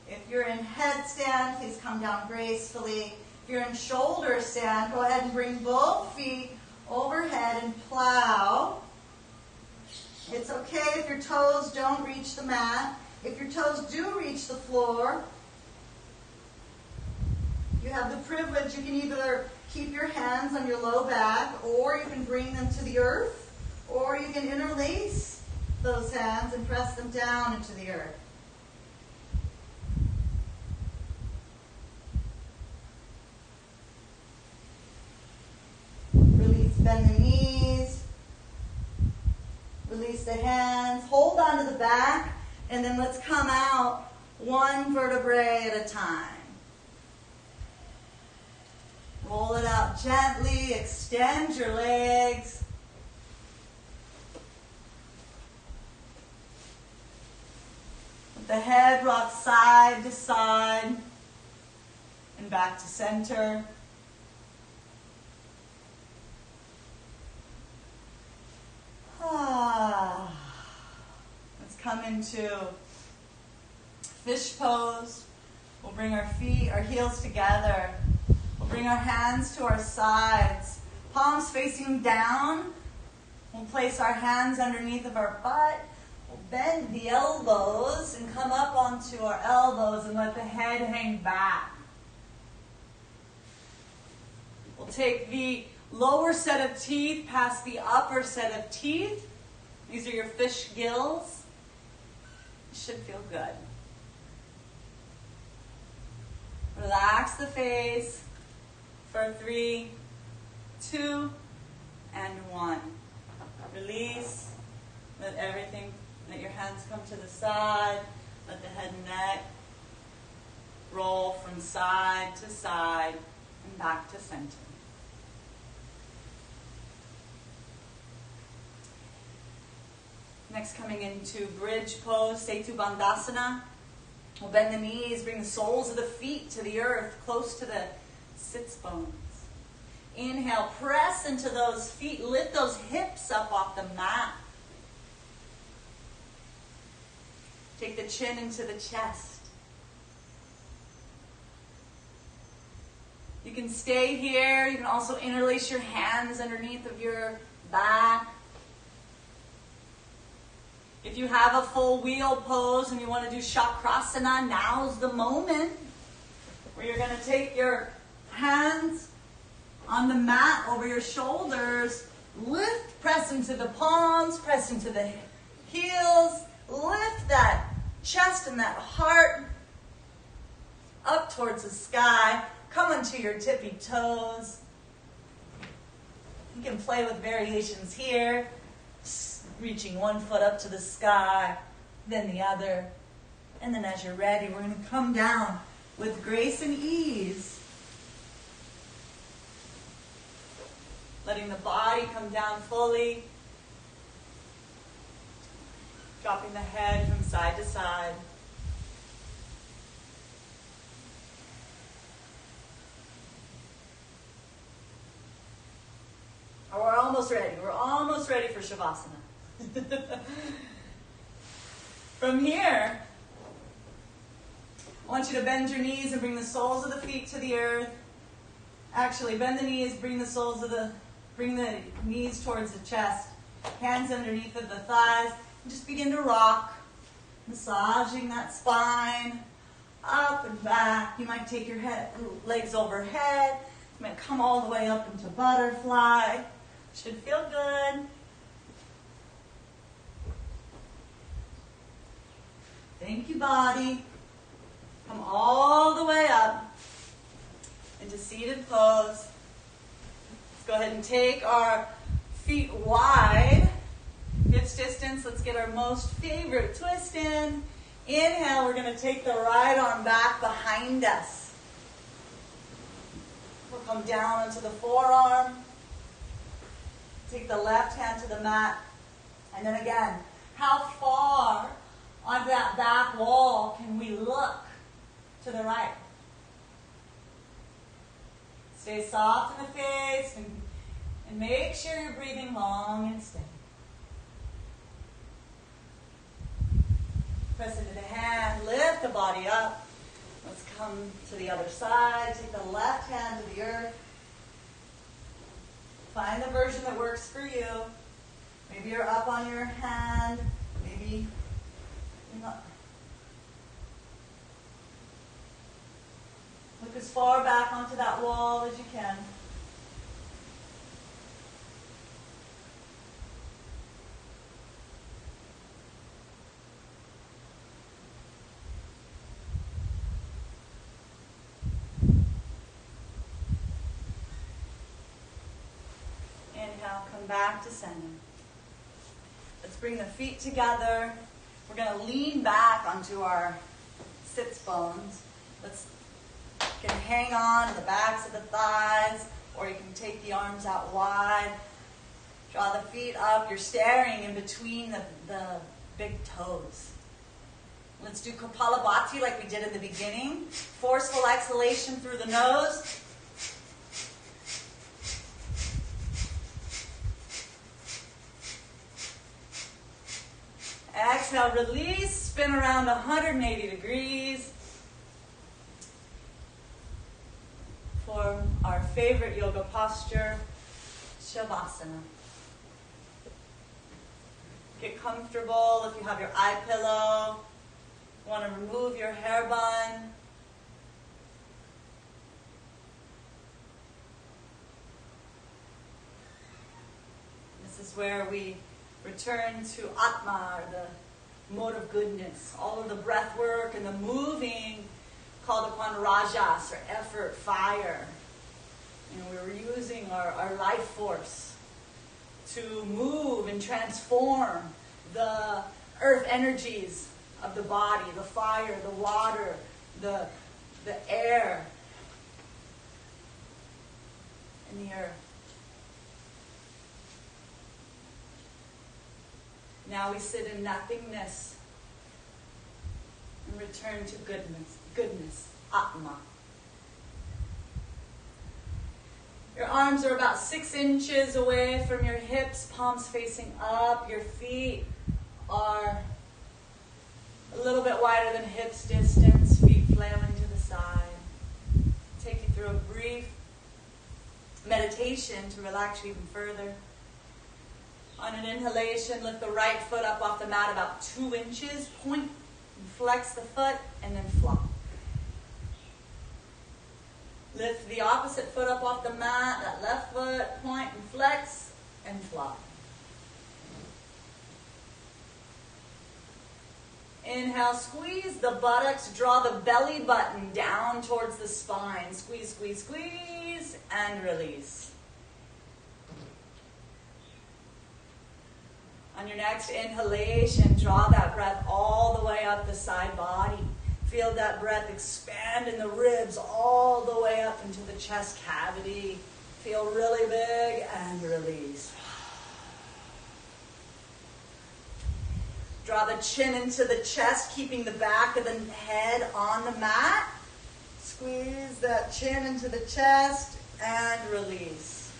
If you're in headstand, please come down gracefully. If you're in shoulder stand, go ahead and bring both feet overhead and plow. It's okay if your toes don't reach the mat. If your toes do reach the floor, you have the privilege. You can either keep your hands on your low back, or you can bring them to the earth, or you can interlace those hands and press them down into the earth. Release, bend the knees. Release the hands. Hold on to the back, and then let's come out one vertebrae at a time. Roll it out gently. Extend your legs. Let the head rock side to side and back to center. Let's come into fish pose. We'll bring our heels together. We'll bring our hands to our sides, palms facing down. We'll place our hands underneath of our butt. We'll bend the elbows and come up onto our elbows and let the head hang back. We'll take the lower set of teeth past the upper set of teeth. These are your fish gills. You should feel good. Relax the face. For 3, 2, and 1. Release. Let your hands come to the side. Let the head and neck roll from side to side. and back to center. Next, coming into bridge pose, Setu Bandhasana. We'll bend the knees, bring the soles of the feet to the earth, close to the sits bones. Inhale, press into those feet, lift those hips up off the mat. Take the chin into the chest. You can stay here. You can also interlace your hands underneath of your back. If you have a full wheel pose and you want to do Chakrasana, now's the moment where you're going to take your hands on the mat over your shoulders, lift, press into the palms, press into the heels, lift that chest and that heart up towards the sky. Come onto your tippy toes. You can play with variations here, reaching one foot up to the sky, then the other. And then as you're ready, we're going to come down with grace and ease. Letting the body come down fully. Dropping the head from side to side. Oh, we're almost ready. We're almost ready for Shavasana. From here, I want you to bend your knees and bring the soles of the feet to the earth. Actually, bend the knees, bring the knees towards the chest. Hands underneath of the thighs. And just begin to rock, massaging that spine, up and back. You might take your legs overhead. You might come all the way up into butterfly. Should feel good. Thank you, body. Come all the way up into seated pose. Let's go ahead and take our feet wide. Hips distance. Let's get our most favorite twist in. Inhale, we're going to take the right arm back behind us. We'll come down into the forearm. Take the left hand to the mat. And then again, how far onto that back wall can we look to the right? Stay soft in the face and make sure you're breathing long and steady. Press into the hand, lift the body up. Let's come to the other side. Take the left hand to the earth. Find the version that works for you. Maybe you're up on your hand. Maybe you're not. Look as far back onto that wall as you can. Inhale, come back to center. Let's bring the feet together. We're going to lean back onto our sits bones. You can hang on to the backs of the thighs, or you can take the arms out wide. Draw the feet up. You're staring in between the big toes. Let's do Kapalabhati like we did in the beginning. Forceful exhalation through the nose. Exhale, release, spin around 180 degrees for our favorite yoga posture, Shavasana. Get comfortable. If you have your eye pillow, you want to remove your hair bun. This is where we return to Atma, or the mode of goodness. All of the breath work and the moving called upon rajas, or effort, fire. We're using our life force to move and transform the earth energies of the body, the fire, the water, the air. in the earth. Now we sit in nothingness and return to goodness, Atma. Your arms are about 6 inches away from your hips, palms facing up. Your feet are a little bit wider than hips distance, feet flailing to the side. Take you through a brief meditation to relax you even further. On an inhalation, lift the right foot up off the mat about 2 inches. Point and flex the foot, and then flop. Lift the opposite foot up off the mat, that left foot, point and flex, and flop. Inhale, squeeze the buttocks, draw the belly button down towards the spine. Squeeze, squeeze, squeeze, and release. On your next inhalation, draw that breath all the way up the side body. Feel that breath expand in the ribs all the way up into the chest cavity. Feel really big and release. Draw the chin into the chest, keeping the back of the head on the mat. Squeeze that chin into the chest and release.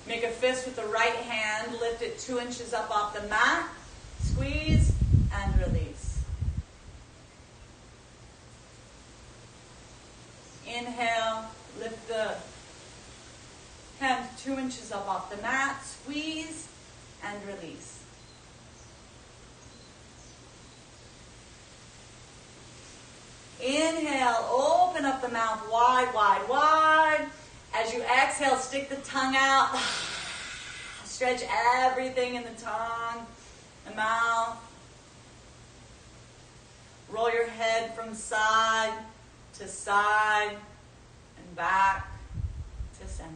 Make a fist with the right hand, lift it 2 inches up off the mat. Squeeze and release. Inhale, lift the hand 2 inches up off the mat. Squeeze and release. Inhale, open up the mouth wide, wide, wide. As you exhale, stick the tongue out. Stretch everything in the tongue, the mouth. Roll your head from side to side and back to center.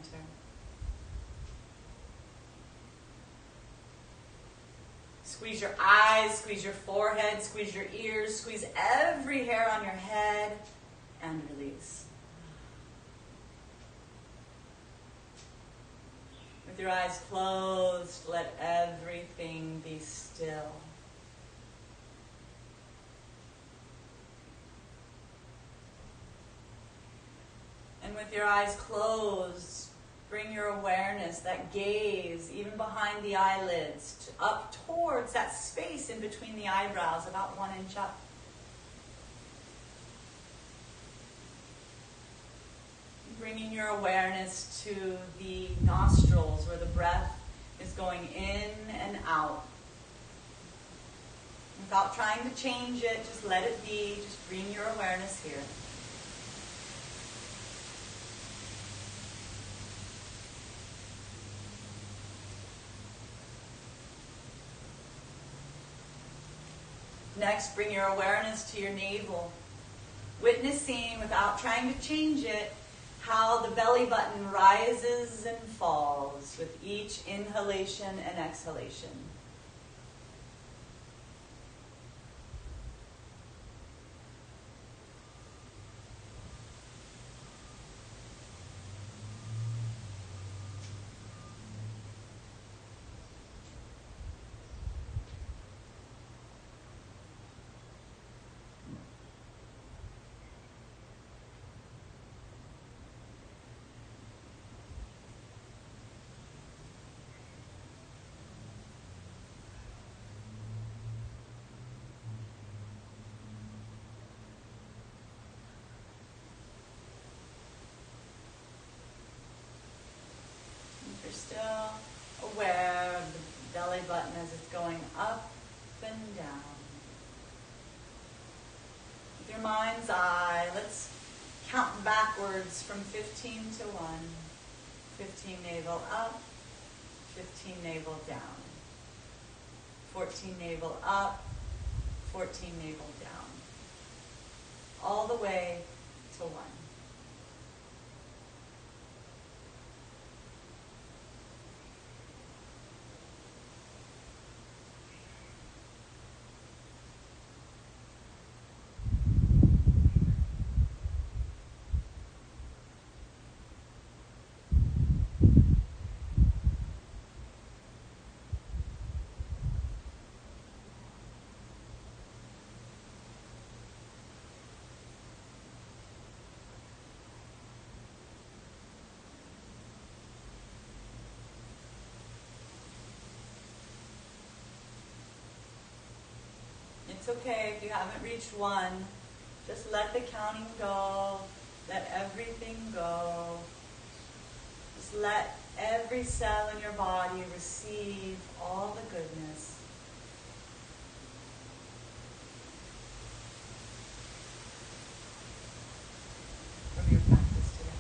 Squeeze your eyes, squeeze your forehead, squeeze your ears, squeeze every hair on your head, and release. With your eyes closed, let everything be still. And with your eyes closed, bring your awareness, that gaze, even behind the eyelids, up towards that space in between the eyebrows, about 1 inch up. Bringing your awareness to the nostrils where the breath is going in and out. Without trying to change it, just let it be. Just bring your awareness here. Next, bring your awareness to your navel. Witnessing, without trying to change it, how the belly button rises and falls with each inhalation and exhalation. You're still aware of the belly button as it's going up and down. With your mind's eye, let's count backwards from 15 to 1. 15 navel up, 15 navel down. 14 navel up, 14 navel down. All the way to 1. It's okay if you haven't reached one. Just let the counting go. Let everything go. Just let every cell in your body receive all the goodness. From your practice today.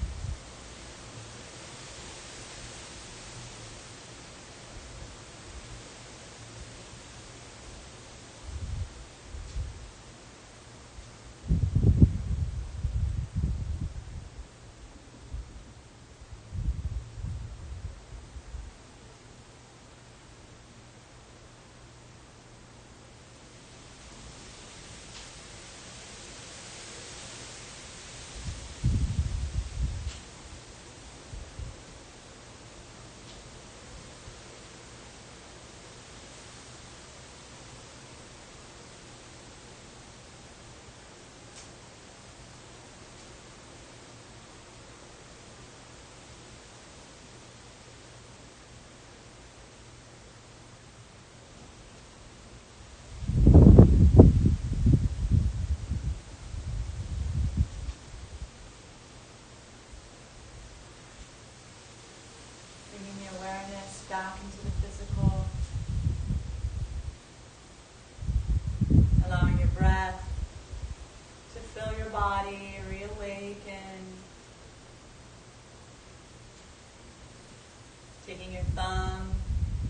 Back into the physical, allowing your breath to fill your body, reawaken, taking your thumb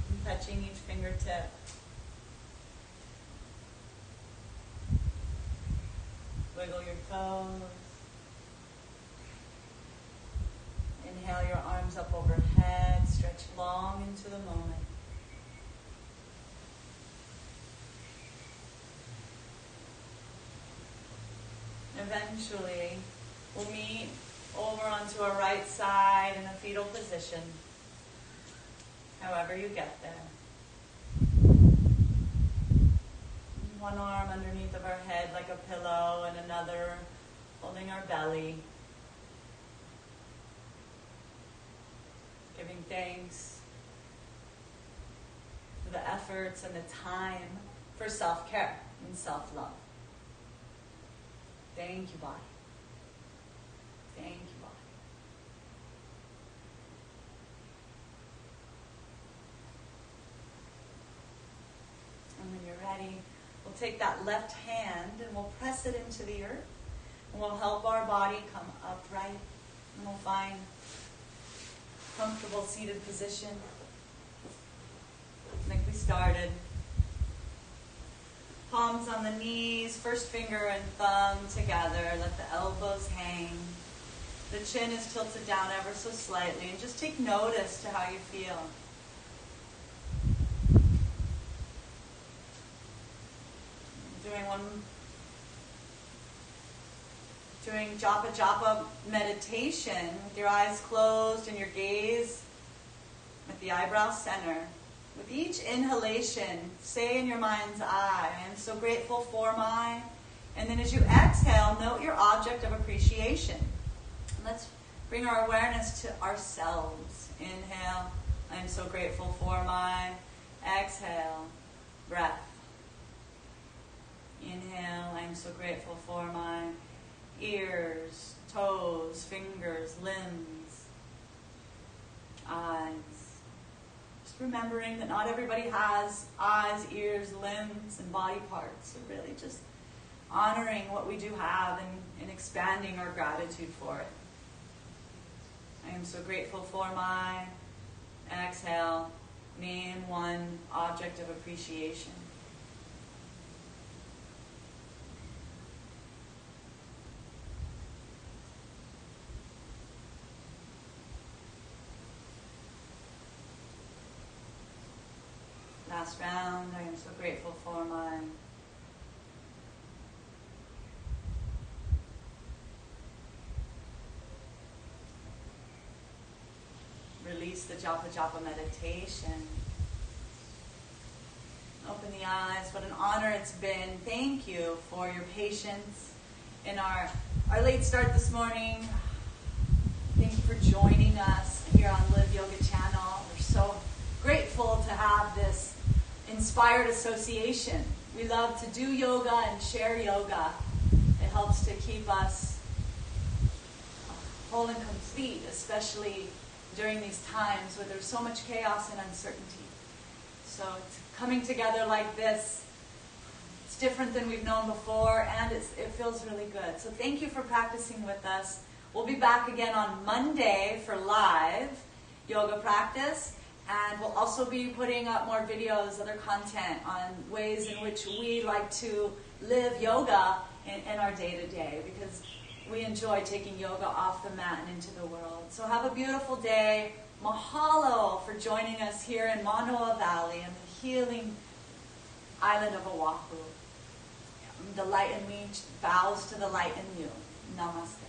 and touching each fingertip, wiggle your toes, inhale your arms up overhead, stretch long into the moment. Eventually, we'll meet over onto our right side in a fetal position, however you get there. One arm underneath of our head like a pillow and another holding our belly. Giving thanks for the efforts and the time for self-care and self-love. Thank you, body. Thank you, body. And when you're ready, we'll take that left hand and we'll press it into the earth. And we'll help our body come upright. And we'll find comfortable seated position, like we started. Palms on the knees, first finger and thumb together. Let the elbows hang. The chin is tilted down ever so slightly, and just take notice to how you feel. Doing japa japa meditation with your eyes closed and your gaze at the eyebrow center. With each inhalation, say in your mind's eye, I am so grateful for my, and then as you exhale, note your object of appreciation. Let's bring our awareness to ourselves. Inhale, I am so grateful for my. Exhale, breath. Inhale, I am so grateful for my ears, toes, fingers, limbs, eyes. Just remembering that not everybody has eyes, ears, limbs, and body parts. So really just honoring what we do have and expanding our gratitude for it. I am so grateful for my. Exhale, name one object of appreciation. Last round, I am so grateful for my. Release the japa japa meditation. Open the eyes. What an honor it's been. Thank you for your patience in our late start this morning. Thank you for joining us here on Live Yoga Channel. We're so grateful to have this inspired association We love to do yoga and share yoga. It helps to keep us whole and complete, especially during these times where there's so much chaos and uncertainty. So it's coming together like this. It's different than we've known before, and it feels really good. So thank you for practicing with us. We'll be back again on Monday for live yoga practice, and we'll also be putting up more videos, other content on ways in which we like to live yoga in our day-to-day, because we enjoy taking yoga off the mat and into the world. So have a beautiful day. Mahalo for joining us here in Manoa Valley and the healing island of Oahu. The light in me bows to the light in you. Namaste.